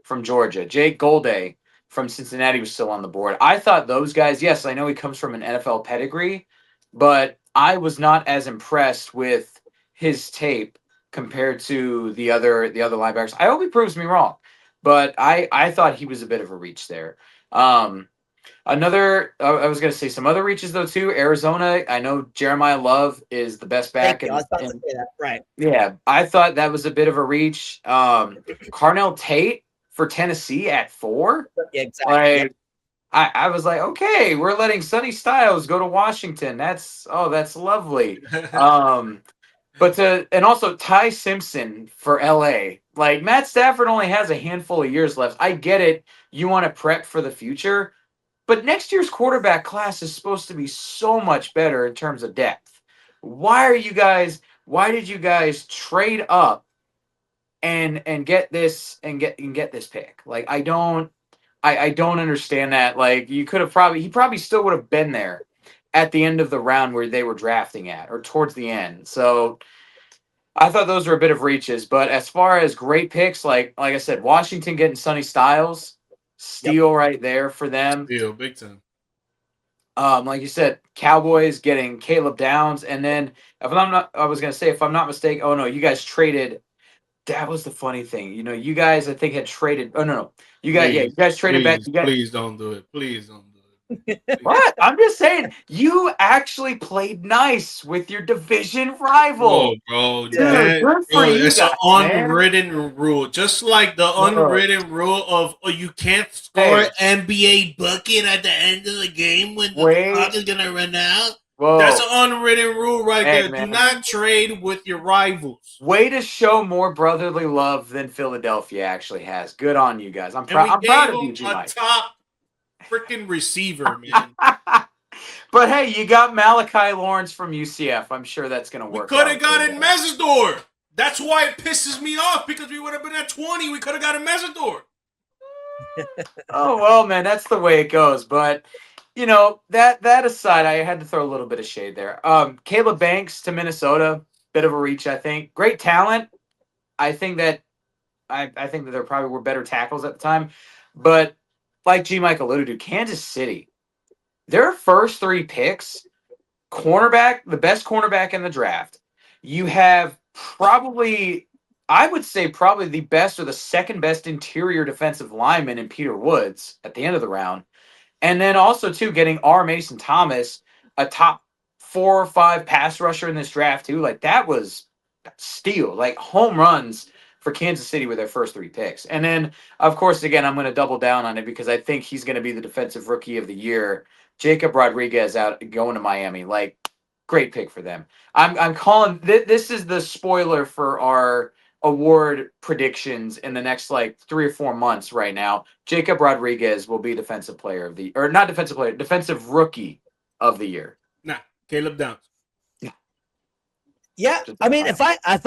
from Georgia. Jake Golday from Cincinnati was still on the board. I thought those guys, yes, I know he comes from an NFL pedigree, but I was not as impressed with his tape compared to the other linebackers. I hope he proves me wrong, but I thought he was a bit of a reach there. I was going to say some other reaches though too. Arizona, I know Jeremiah Love is the best back, Thank you. I was about to say that. Right. yeah, I thought that was a bit of a reach. Carnell Tate for Tennessee at 4. Yeah, exactly. Like Yeah. I was like, okay, we're letting Sonny Styles go to Washington. That's lovely. And also Ty Simpson for LA. Like Matt Stafford only has a handful of years left. I get it. You want to prep for the future, but next year's quarterback class is supposed to be so much better in terms of depth. Why did you guys trade up and get this pick? Like I don't understand that. Like he probably still would have been there at the end of the round where they were drafting at or towards the end. So I thought those were a bit of reaches, but as far as great picks, like I said, Washington getting Sonny Styles, Yep. steal right there for them. Deal, big time. Like you said, Cowboys getting Caleb Downs, and then if I'm not mistaken, oh no, you guys traded. That was the funny thing, you guys I think had traded. Oh no, you guys traded back. Please don't do it. Please don't do it. Please. What? I'm just saying, you actually played nice with your division Bro, rival. bro, Dude, man, good for bro, you it's an guys, man. unwritten rule. Just like the unwritten rule of you can't score Hey. NBA bucket at the end of the game when the Wait. clock is gonna run out. Whoa. That's an unwritten rule right Hey, there. man. Do not trade with your rivals. Way to show more brotherly love than Philadelphia actually has. Good on you guys. I'm proud of you, G a Mike. top freaking receiver, man. But hey, you got Malachi Lawrence from UCF. I'm sure that's going to We work. could have gotten Mesidor. That's why it pisses me off because we would have been at 20. We could have gotten Mesidor. Oh well, man, that's the way it goes. But that aside, I had to throw a little bit of shade there. Caleb Banks to Minnesota, bit of a reach, I think. Great talent. I think that there probably were better tackles at the time, but like G Mike alluded to, Kansas City, their first 3 picks, the best cornerback in the draft. You have I would say probably the best or the second best interior defensive lineman in Peter Woods at the end of the round. And then also, too, getting R. Mason Thomas, a top 4 or 5 pass rusher in this draft too. Like that was steal, like home runs for Kansas City with their first 3 picks. And then, of course, again, I'm going to double down on it because I think he's going to be the defensive rookie of the year. Jacob Rodriguez out going to Miami. Like, great pick for them. I'm calling this is the spoiler for our award predictions in the next like 3 or 4 months right now. Jacob Rodriguez will be defensive player of the, or not defensive player, defensive rookie of the year. Nah, Caleb Downs. Yeah, I mean, if I had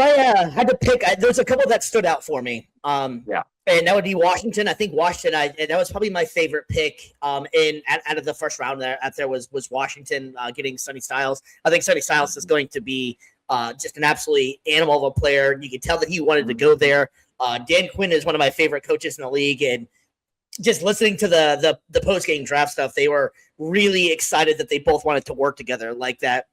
to pick, there's a couple that stood out for me. Yeah, and that would be Washington. I think Washington. That was probably my favorite pick. Out of the first round there was Washington getting Sonny Styles. I think Sonny Styles is going to be just an absolutely animal of a player. You can tell that he wanted to go there. Dan Quinn is one of my favorite coaches in the league, and just listening to the post game draft stuff, they were really excited that they both wanted to work together like that.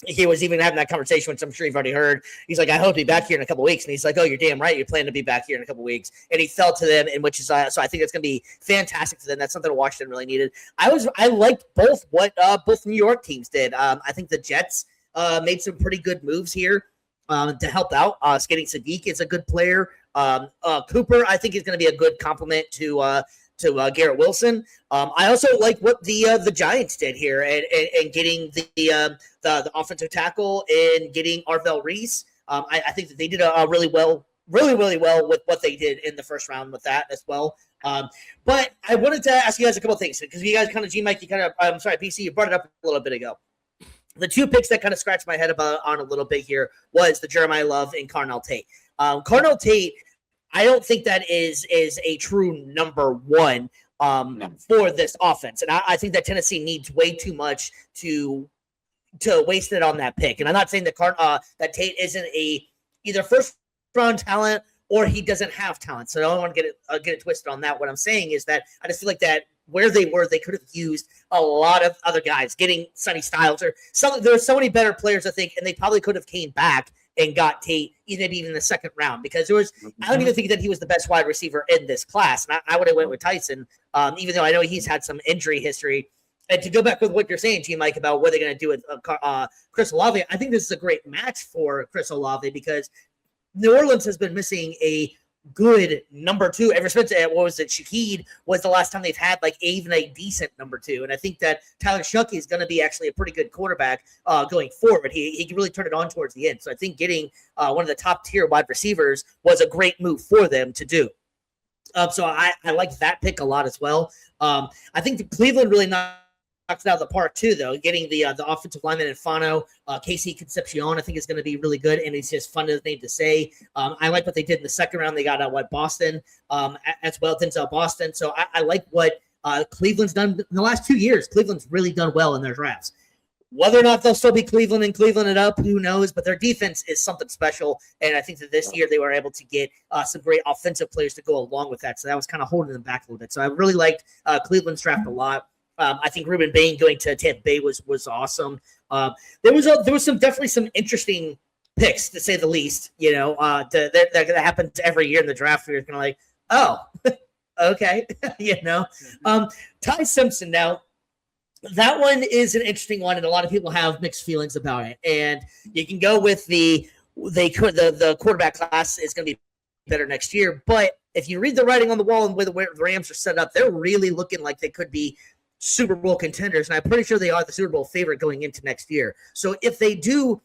He was even having that conversation, which I'm sure you've already heard. He's like, I hope to be back here in a couple of weeks. And he's like, oh, you're damn right. You're planning to be back here in a couple of weeks. And he fell to them, and which is so I think it's going to be fantastic for them. That's something Washington really needed. I liked both what both New York teams did. I think the Jets made some pretty good moves here to help out. Getting Sadiq is a good player. Cooper, I think, is going to be a good compliment to Garrett Wilson. I also like what the Giants did here and getting the offensive tackle and getting Arvell Reese. I think that they did a really well with what they did in the first round with that as well. But I wanted to ask you guys a couple of things because you guys kind of, G-Mike, I'm sorry, PC, you brought it up a little bit ago. The 2 picks that kind of scratched my head on a little bit here was the Jeremiah Love and Carnell Tate. Carnell Tate, I don't think that is a true number 1 for this offense. And I think that Tennessee needs way too much to waste it on that pick. And I'm not saying that that Tate isn't either first round talent or he doesn't have talent. So I don't want to get it twisted on that. What I'm saying is that I just feel like that where they were, they could have used a lot of other guys, getting Sonny Styles or some. There are so many better players, I think, and they probably could have came back and got Tate maybe even in the second round because there was. I don't even think that he was the best wide receiver in this class, and I would have went with Tyson, even though I know he's had some injury history. And to go back with what you're saying, G-Mike, about what they're going to do with Chris Olave, I think this is a great match for Chris Olave because New Orleans has been missing a good number 2 ever since Shaheed was the last time they've had like even a decent number 2. And I think that Tyler Shuckey is going to be actually a pretty good quarterback going forward. He really turned it on towards the end. So I think getting one of the top tier wide receivers was a great move for them to do. So I like that pick a lot as well. I think the Cleveland really knocked it out of the park too, though. Getting the offensive lineman Infano, Casey Concepcion, I think is going to be really good, and it's just fun name to say. I like what they did in the second round. They got Boston as well, Denzel Boston. So I like what Cleveland's done in the last 2 years. Cleveland's really done well in their drafts. Whether or not they'll still be Cleveland and Cleveland it up, who knows? But their defense is something special, and I think that this year they were able to get some great offensive players to go along with that. So that was kind of holding them back a little bit. So I really liked Cleveland's draft a lot. I think Ruben Bain going to Tampa Bay was awesome. There was definitely some interesting picks, to say the least. You know, that happens every year in the draft. We're kind of like, oh, okay, Ty Simpson. Now, that one is an interesting one, and a lot of people have mixed feelings about it. And you can go with the quarterback class is going to be better next year. But if you read the writing on the wall and where the Rams are set up, they're really looking like they could be Super Bowl contenders, and I'm pretty sure they are the Super Bowl favorite going into next year. So if they do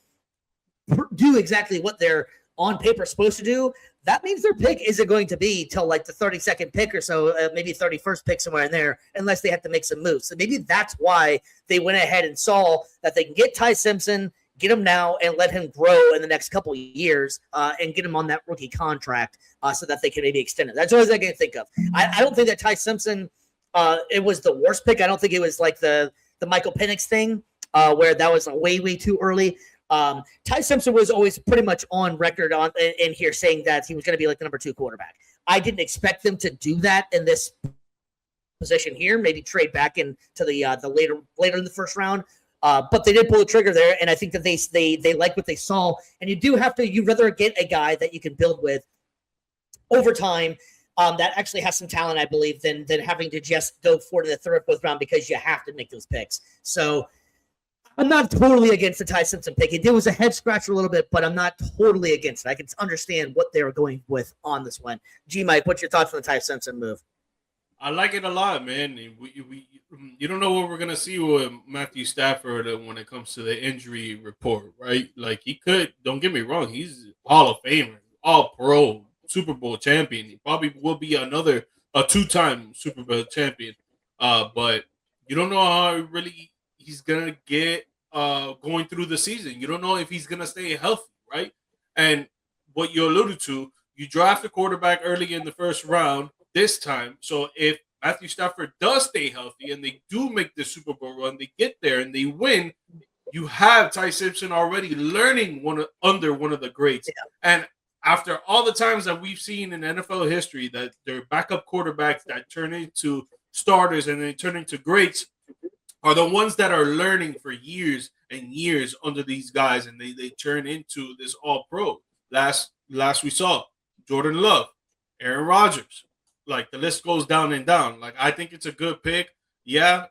exactly what they're on paper supposed to do, that means their pick isn't going to be till like the 32nd pick or so, maybe 31st pick somewhere in there, unless they have to make some moves. So maybe that's why they went ahead and saw that they can get Ty Simpson, get him now, and let him grow in the next couple of years, and get him on that rookie contract so that they can maybe extend it. That's all I can think of. I don't think that Ty Simpson it was the worst pick. I don't think it was like the Michael Penix thing where that was way too early. Ty Simpson was always pretty much on record in here saying that he was going to be like the number 2 quarterback. I didn't expect them to do that in this position here. Maybe trade back into the later in the first round. But they did pull the trigger there, and I think that they like what they saw. And you'd rather get a guy that you can build with over time. That actually has some talent, I believe, than having to just go forward in the 3rd or 4th round because you have to make those picks. So I'm not totally against the Ty Simpson pick. It was a head scratcher a little bit, but I'm not totally against it. I can understand what they were going with on this one. G Mike, what's your thoughts on the Ty Simpson move? I like it a lot, man. You don't know what we're gonna see with Matthew Stafford when it comes to the injury report, right? Like he could. Don't get me wrong. He's Hall of Famer, All Pro, Super Bowl champion. He probably will be a 2-time Super Bowl champion. But you don't know how really he's gonna get going through the season. You don't know if he's gonna stay healthy, right? And what you alluded to, you draft a quarterback early in the first round this time. So if Matthew Stafford does stay healthy and they do make the Super Bowl run, they get there and they win, you have Ty Simpson already learning under one of the greats. Yeah. And after all the times that we've seen in NFL history that their backup quarterbacks that turn into starters and they turn into greats are the ones that are learning for years and years under these guys, and they turn into this all-pro. Last we saw Jordan Love, Aaron Rodgers. Like the list goes down and down. Like I think it's a good pick. Yeah,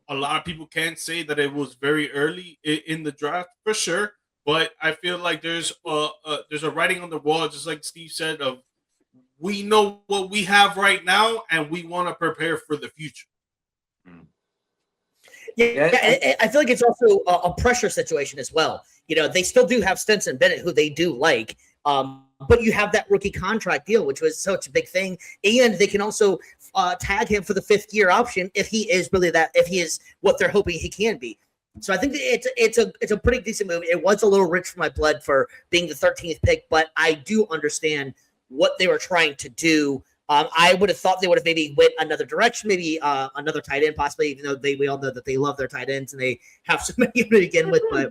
a lot of people can't say that it was very early in the draft for sure, but I feel like there's a writing on the wall, just like Steve said. Of we know what we have right now, and we want to prepare for the future. Yeah, I feel like it's also a pressure situation as well. You know, they still do have Stetson Bennett, who they do like. But you have that rookie contract deal, which was such a big thing, and they can also tag him for the 5th-year option if he is what they're hoping he can be. So I think it's a pretty decent move. It was a little rich for my blood for being the 13th pick, but I do understand what they were trying to do. I would have thought they would have maybe went another direction, maybe another tight end, possibly, even though we all know that they love their tight ends and they have so many to begin with, but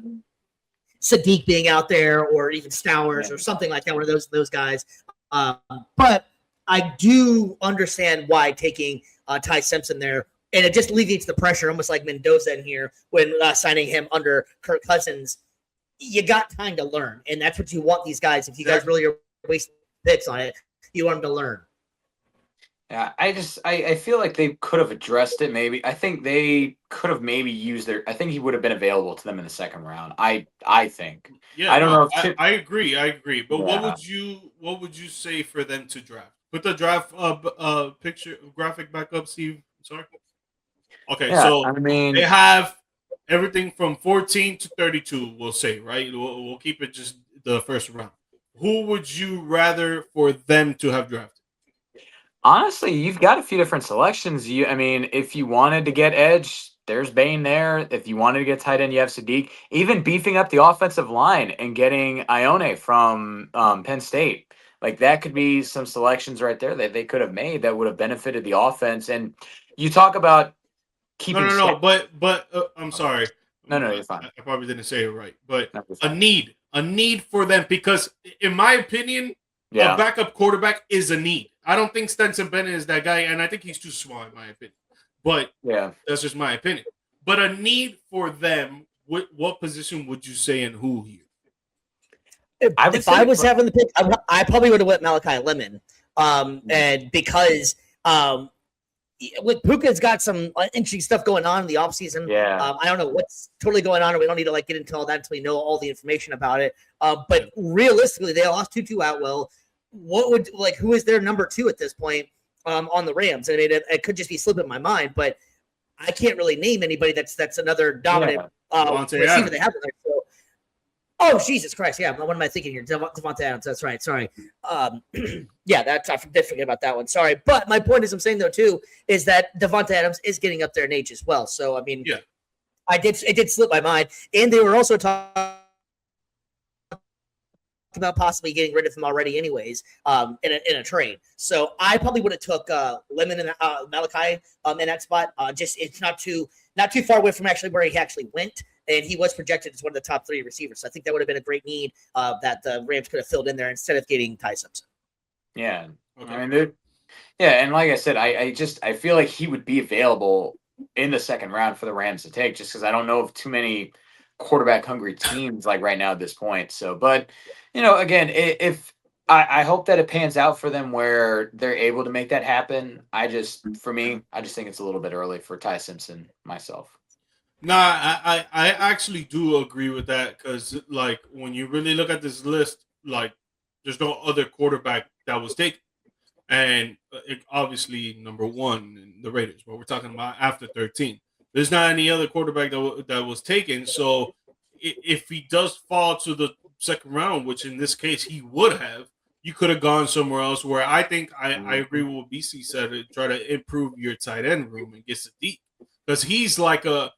Sadiq being out there, or even Stowers or something like that, one of those guys. But I do understand why taking Ty Simpson there, and it just alleviates the pressure, almost like Mendoza in here when signing him under Kirk Cousins. You got time to learn, and that's what you want these guys. If you guys really are wasting picks on it, you want them to learn. Yeah, I feel like they could have addressed it. Maybe I think they could have maybe used I think he would have been available to them in the 2nd round. I think. Yeah, I don't know. If I agree. But yeah. What would you say for them to draft? Put the draft picture graphic back up, Steve. Sorry. Okay, yeah, so I mean they have everything from 14 to 32. We'll say, right? We'll keep it just the first round. Who would you rather for them to have drafted? Honestly, you've got a few different selections. I mean, if you wanted to get edge, there's Bain there. If you wanted to get tight end, you have Sadiq. Even beefing up the offensive line and getting Ione from Penn State. Like, that could be some selections right there that they could have made that would have benefited the offense. And you talk about keeping... No, but I'm sorry. No, you're fine. I probably didn't say it right. But a need for them, because in my opinion, a backup quarterback is a need. I don't think Stetson Bennett is that guy, and I think he's too small in my opinion. But yeah, that's just my opinion. But a need for them, what position would you say and who here? If I was having the pick, I probably would have went Malachi Lemon. And because with Puka's got some interesting stuff going on in the offseason. Yeah. I don't know what's totally going on, and we don't need to get into all that until we know all the information about it. But realistically, they lost Tutu Atwell. Who is their number 2 at this point on the Rams? I mean, it could just be slipping my mind, but I can't really name anybody that's another dominant receiver they have there. So, oh, Jesus Christ. Yeah. What am I thinking here? Devontae Adams. That's right. Sorry. Yeah, I did forget about that one. Sorry. But my point is, I'm saying, though, too, is that Devontae Adams is getting up there in age as well. So, I mean, it did slip my mind. And they were also talking about possibly getting rid of him already anyways in a trade. So I probably would have took Lemon and Malachi in that spot. Just it's not too far away from actually where he actually went, and he was projected as one of the top 3 receivers. So I think that would have been a great need that the Rams could have filled in there instead of getting Ty Simpson. Yeah. Okay. I mean, and like I said, I feel like he would be available in the 2nd round for the Rams to take, just because I don't know of too many quarterback hungry teams like right now at this point. So, but again, if I hope that it pans out for them where they're able to make that happen. I just think it's a little bit early for Ty Simpson myself. Nah, I actually do agree with that because, like, when you really look at this list, like, there's no other quarterback that was taken. And obviously, number one in the Raiders, but we're talking about after 13. There's not any other quarterback that was taken. So if he does fall to the second round, which in this case he would have, you could have gone somewhere else where I think I agree with what BC said, to try to improve your tight end room and get Sadiq. Because he's like a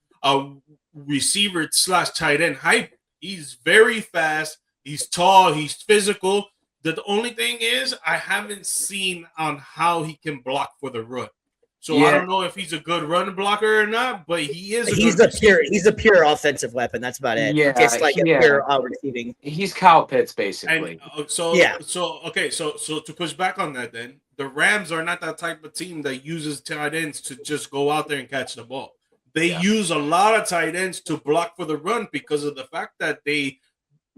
receiver slash tight end hybrid. He's very fast. He's tall. He's physical. The only thing is, I haven't seen on how he can block for the run. So I Yeah, don't know if he's a good run blocker or not, but he is a He's good the pure. receiver. He's a pure offensive weapon. That's about it. yeah, Just like a yeah. pure receiving. He's Kyle Pitts, And basically. Yeah. so to push back on that, then the Rams are not that type of team that uses tight ends to just go out there and catch the ball. They Yeah. use a lot of tight ends to block for the run because of the fact that they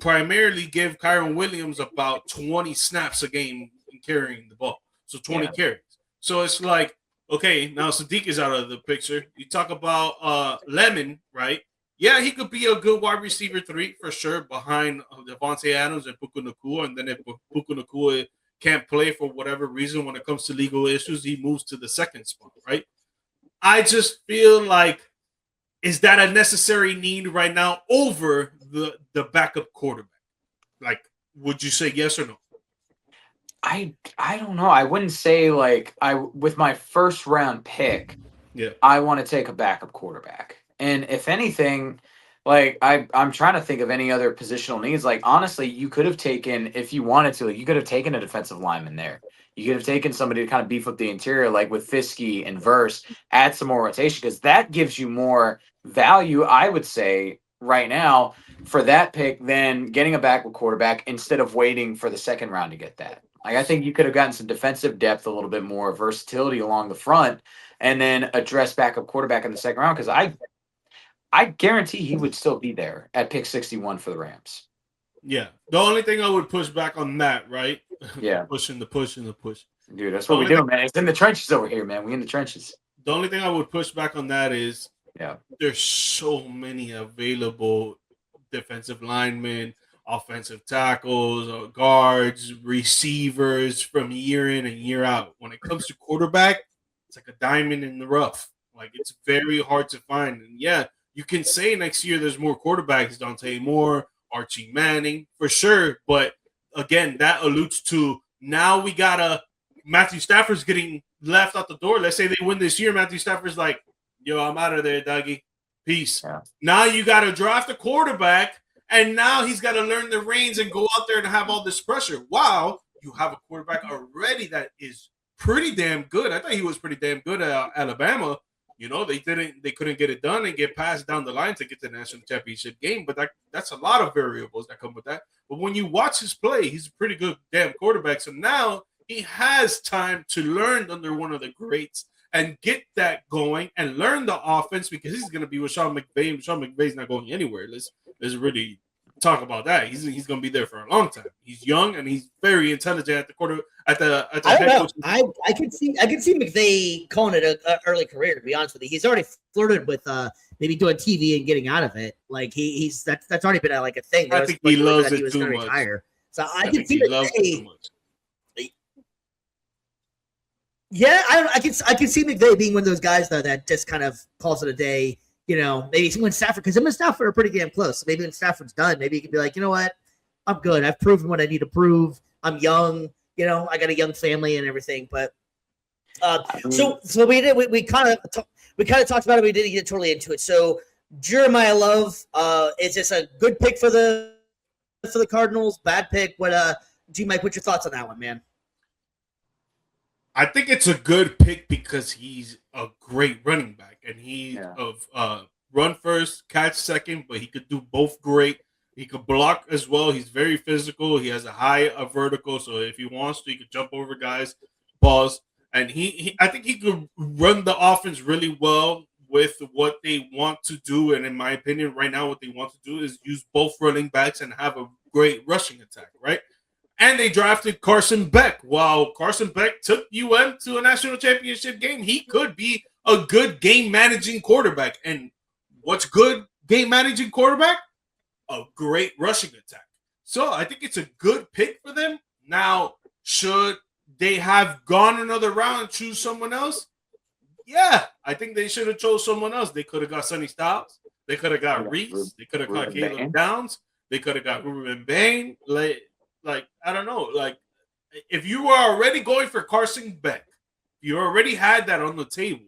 primarily give Kyron Williams about 20 snaps a game in carrying the ball. So 20 carries. So it's like, okay, now Sadiq is out of the picture. You talk about Lemon, right? Yeah, he could be a good wide receiver 3 for sure behind Devontae Adams and Puka Nacua. And then if Puka Nacua can't play for whatever reason when it comes to legal issues, he moves to the second spot, right? I just feel like, is that a necessary need right now over the backup quarterback? Like, would you say yes or no? I don't know. I wouldn't say like with my first round pick, Yeah. I want to take a backup quarterback. And if anything, like I'm trying to think of any other positional needs. Like honestly, you could have taken, if you wanted to, like, you could have taken a defensive lineman there. You could have taken somebody to kind of beef up the interior, like with Fiske and Verse, add some more rotation because that gives you more value, I would say, right now for that pick than getting a backup quarterback instead of waiting for the second round to get that. Like I think you could have gotten some defensive depth, a little bit more versatility along the front, and then address backup quarterback in the second round because I guarantee he would still be there at pick 61 for the Rams. Yeah. The only thing I would push back on that, right? Yeah. Pushing the push and the push. Dude, that's what we do, man. It's in the trenches over here, man. We in the trenches. The only thing I would push back on that is there's so many available defensive linemen, offensive tackles, guards, receivers from year in and year out. When it comes to quarterback, it's like a diamond in the rough. Like it's very hard to find. And yeah, you can say next year there's more quarterbacks, Dante Moore, Archie Manning, for sure. But again, that alludes to now we got Matthew Stafford's getting left out the door. Let's say they win this year. Matthew Stafford's like, yo, I'm out of there, Dougie. Peace. Yeah. Now you got to draft a quarterback, and now he's got to learn the reins and go out there and have all this pressure. Wow, you have a quarterback already that is pretty damn good. I thought he was pretty damn good at Alabama. You know, they couldn't get it done and get passed down the line to get to the national championship game. But that's a lot of variables that come with that. But when you watch his play, he's a pretty good damn quarterback. So now he has time to learn under one of the greats and get that going and learn the offense because he's going to be with Sean McVay. Sean McVay's not going anywhere. Let's really talk about that. He's going to be there for a long time. He's young and he's very intelligent at the quarter at the I don't know. I could see McVay calling it an early career. To be honest with you, he's already flirted with maybe doing TV and getting out of it. Like he's that's already been like a thing. I think he loves it too much. Retire. So I can see McVay. Yeah, I can see McVay being one of those guys though that just kind of calls it a day. You know, maybe when Stafford, because him and Stafford are pretty damn close. So maybe when Stafford's done, maybe he can be like, you know what, I'm good. I've proven what I need to prove. I'm young. You know, I got a young family and everything. But so we kind of talked about it. We didn't get totally into it. So Jeremiah Love, is this a good pick for the Cardinals? Bad pick? What? G-Mike, what's your thoughts on that one, man? I think it's a good pick because he's a great running back, and he's of run first, catch second, but he could do both great. He could block as well. He's very physical. He has a high vertical, so if he wants to, he could jump over guys, balls, and I think he could run the offense really well with what they want to do. And in my opinion, right now, what they want to do is use both running backs and have a great rushing attack, right? And they drafted Carson Beck. While Carson Beck took UM to a national championship game, he could be a good game managing quarterback. And what's good game managing quarterback? A great rushing attack. So I think it's a good pick for them. Now, should they have gone another round and choose someone else? Yeah, I think they should have chose someone else. They could have got Sonny Styles. They could have got Reese. They could have got Caleb Downs. They could have got Ruben Bain. Like I don't know. Like, if you were already going for Carson Beck, you already had that on the table.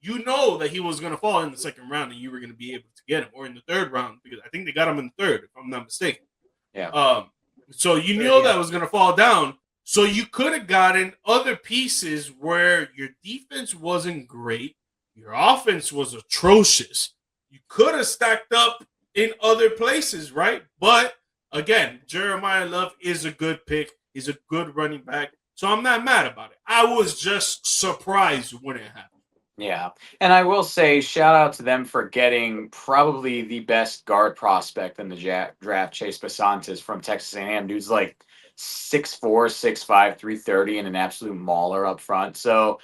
You know that he was going to fall in the second round, and you were going to be able to get him, or in the third round, because I think they got him in the third, if I'm not mistaken. Yeah. So you know that was going to fall down. So you could have gotten other pieces where your defense wasn't great, your offense was atrocious. You could have stacked up in other places, right? But again, Jeremiah Love is a good pick. He's a good running back. So I'm not mad about it. I was just surprised when it happened. Yeah. And I will say, shout out to them for getting probably the best guard prospect in the draft, Chase Basantis from Texas A&M. Dude's like 6'4", 6'5", 330, and an absolute mauler up front. So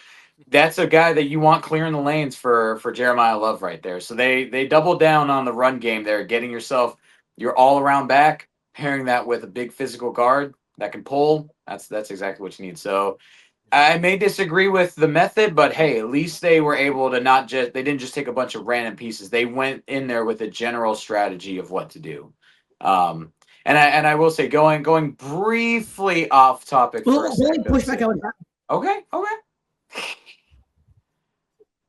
that's a guy that you want clearing the lanes for Jeremiah Love right there. So they doubled down on the run game there, getting yourself your all-around back, pairing that with a big physical guard that can pull. That's exactly what you need. So I may disagree with the method, but hey, at least they were able to they didn't just take a bunch of random pieces. They went in there with a general strategy of what to do. And I will say, going briefly off topic for a second. Pushback I would have. Okay. Oh,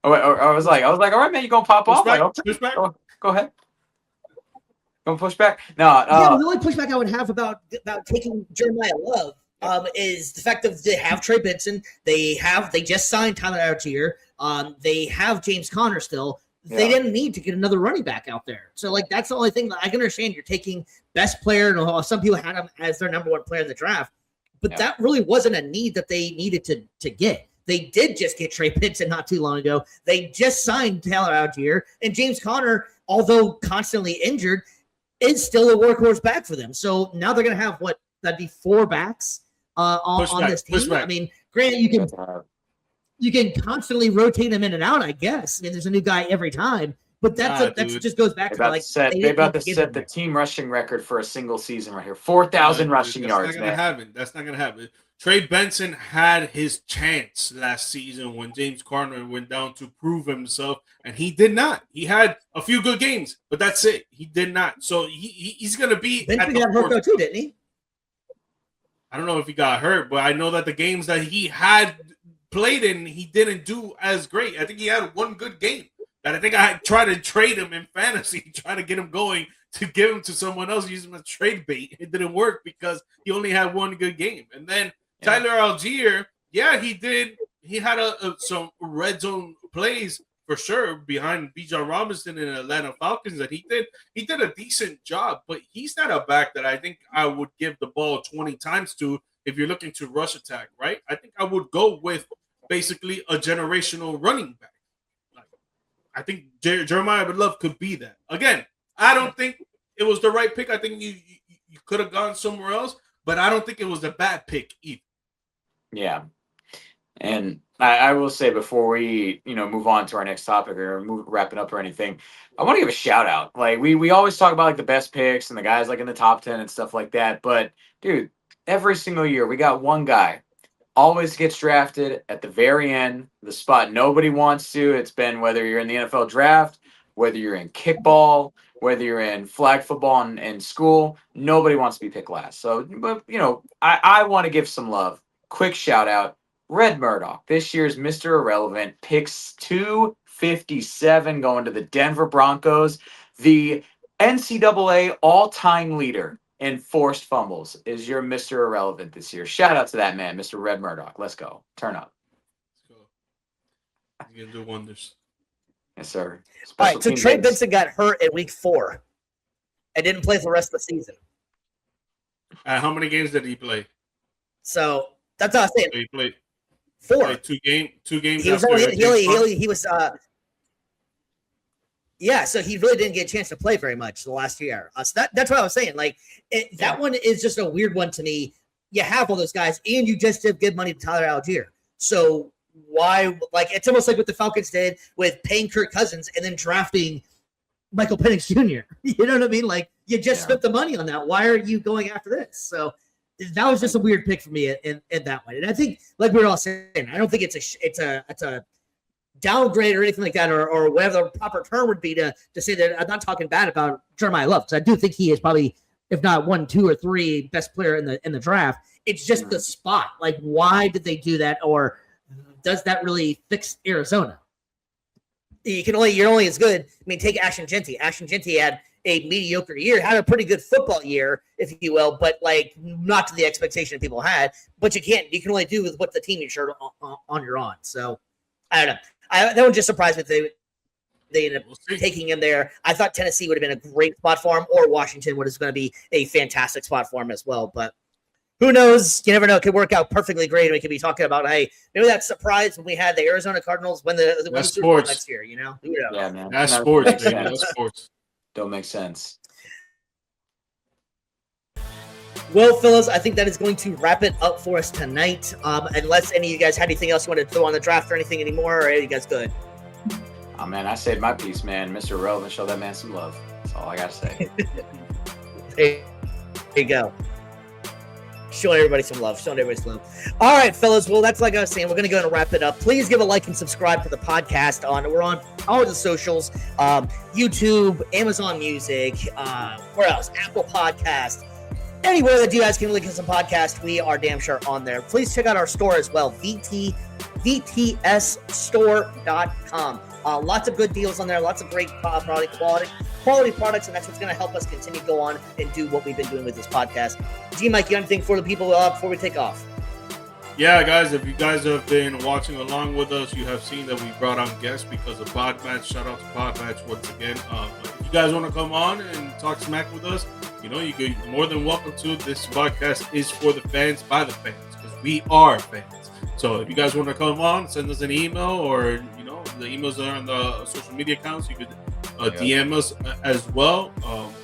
I was like, all right, man, you gonna pop off? Push back. Go ahead. Gonna push back? No. The only pushback I would have about taking Jeremiah Love is the fact that they have Trey Benson. They just signed Tyler Algier. They have James Conner still. They didn't need to get another running back out there. So, like, that's the only thing that I can understand. You're taking best player, and some people had him as their number one player in the draft. But that really wasn't a need that they needed to get. They did just get Trey Benson not too long ago. They just signed Tyler Algier. And James Conner, although constantly injured, is still a workhorse back for them. So now they're going to have, that'd be 4 backs on this team. I mean, granted, you can constantly rotate them in and out, I guess. I mean, there's a new guy every time. But that just goes back to they're about to set the team rushing record for a single season right here. 4,000 rushing yards. That's not gonna happen. Trey Benson had his chance last season when James Conner went down to prove himself, and he did not. He had a few good games, but that's it. He did not. So he's gonna be. Benson got hurt though too, didn't he? I don't know if he got hurt, but I know that the games that he had played in, he didn't do as great. I think he had one good game. And I think I tried to trade him in fantasy, trying to get him going to give him to someone else, use him as trade bait. It didn't work because he only had one good game. And then Tyler Algier, he did. He had some red zone plays for sure behind Bijan Robinson and Atlanta Falcons that he did a decent job, but he's not a back that I think I would give the ball 20 times to if you're looking to rush attack, right? I think I would go with basically a generational running back. I think Jeremiah Love could be that. Again, I don't think it was the right pick. I think you could have gone somewhere else, but I don't think it was a bad pick either. Yeah. And I will say before we, move on to our next topic or wrap it up or anything, I want to give a shout out. Like we always talk about like the best picks and the guys like in the top 10 and stuff like that. But dude, every single year we got one guy always gets drafted at the very end, the spot nobody wants to. It's been whether you're in the NFL draft, whether you're in kickball, whether you're in flag football in school, nobody wants to be picked last. So, but I want to give some love. Quick shout out, Red Murdoch, this year's Mr. Irrelevant, picks 257 going to the Denver Broncos. The NCAA all-time leader in forced fumbles is your Mr. Irrelevant this year. Shout out to that man, Mr. Red Murdoch. Let's go. Turn up. Let's go. You're going to do wonders. Yes, sir. All right, so Trey Benson got hurt in week 4 and didn't play for the rest of the season. How many games did he play? So that's what I was saying. So he played 4. He played 2 games. He was he was so he really didn't get a chance to play very much the last year. So that's what I was saying. Like that one is just a weird one to me. You have all those guys, and you just give good money to Tyler Algier. So why? Like it's almost like what the Falcons did with paying Kirk Cousins and then drafting Michael Penix Jr. You know what I mean? Like, you just spent the money on that. Why are you going after this? So that was just a weird pick for me in that one. And I think, like we were all saying, I don't think it's a downgrade or anything like that, or whatever the proper term would be to say that. I'm not talking bad about Jeremiah Love, because I do think he is probably, if not 1, 2, or 3 best player in the draft. It's just the spot. Like, why did they do that, or does that really fix Arizona? You're only as good. I mean, take Ashton Genty. Ashton Genty had a mediocre year, had a pretty good football year, if you will, but like not to the expectation people had. But you can only do with what the team you're on. So I don't know. That one just surprised me that they ended up taking him there. I thought Tennessee would have been a great spot for him, or Washington was going to be a fantastic spot for him as well. But who knows? You never know. It could work out perfectly great. We could be talking about, hey, maybe that surprise when we had the Arizona Cardinals win the Super Bowl next year. You know? Yeah, man. That's sports, baby. That's sports. Don't make sense. Well, fellas, I think that is going to wrap it up for us tonight. Unless any of you guys had anything else you want to throw on the draft or anything anymore, or are you guys good? Oh, man, I saved my piece, man. Mr. Relevant, show that man some love. That's all I got to say. There you go. Showing everybody some love. All right, fellas. Well, that's like I was saying. We're going to go and wrap it up. Please give a like and subscribe to the podcast. We're on all the socials, YouTube, Amazon Music, where else? Apple Podcast. Anywhere that you guys can link to some podcast, we are damn sure on there. Please check out our store as well, vtsstore.com. Lots of good deals on there, lots of great quality products, and that's what's going to help us continue to go on and do what we've been doing with this podcast. G-Mike, you got anything for the people before we take off? Yeah, guys, if you guys have been watching along with us, you have seen that we brought on guests because of PodMatch. Shout out to PodMatch once again. If you guys want to come on and talk smack with us, you're more than welcome to. This podcast is for the fans, by the fans, because we are fans. So if you guys want to come on, send us an email, or the emails are on the social media accounts. You could DM us as well.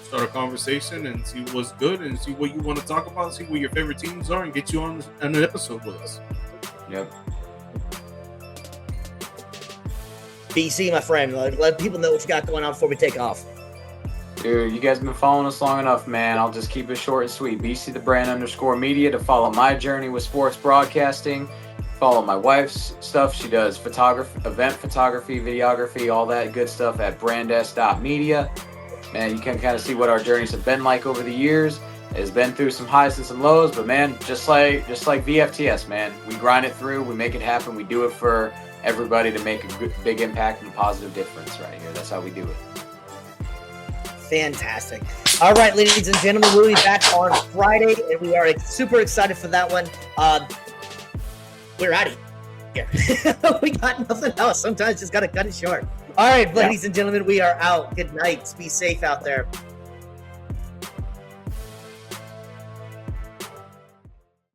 Start a conversation and see what's good and see what you want to talk about. See what your favorite teams are, and get you on an episode with us. Yep. BC, my friend, let people know what you got going on before we take off. Dude, you guys have been following us long enough, man. I'll just keep it short and sweet. BC the brand _media to follow my journey with sports broadcasting. Follow my wife's stuff. She does photography, event photography, videography, all that good stuff at brands.media. Man, you can kind of see what our journeys have been like over the years. It's been through some highs and some lows, but man, just like VFTS, man, we grind it through, we make it happen, we do it for everybody to make a big impact and a positive difference right here. That's how we do it. Fantastic. All right, ladies and gentlemen, we'll be back on Friday, and we are super excited for that one. We're out of here. We got nothing else. Sometimes just got to cut it short. All right, ladies and gentlemen, we are out. Good night. Be safe out there.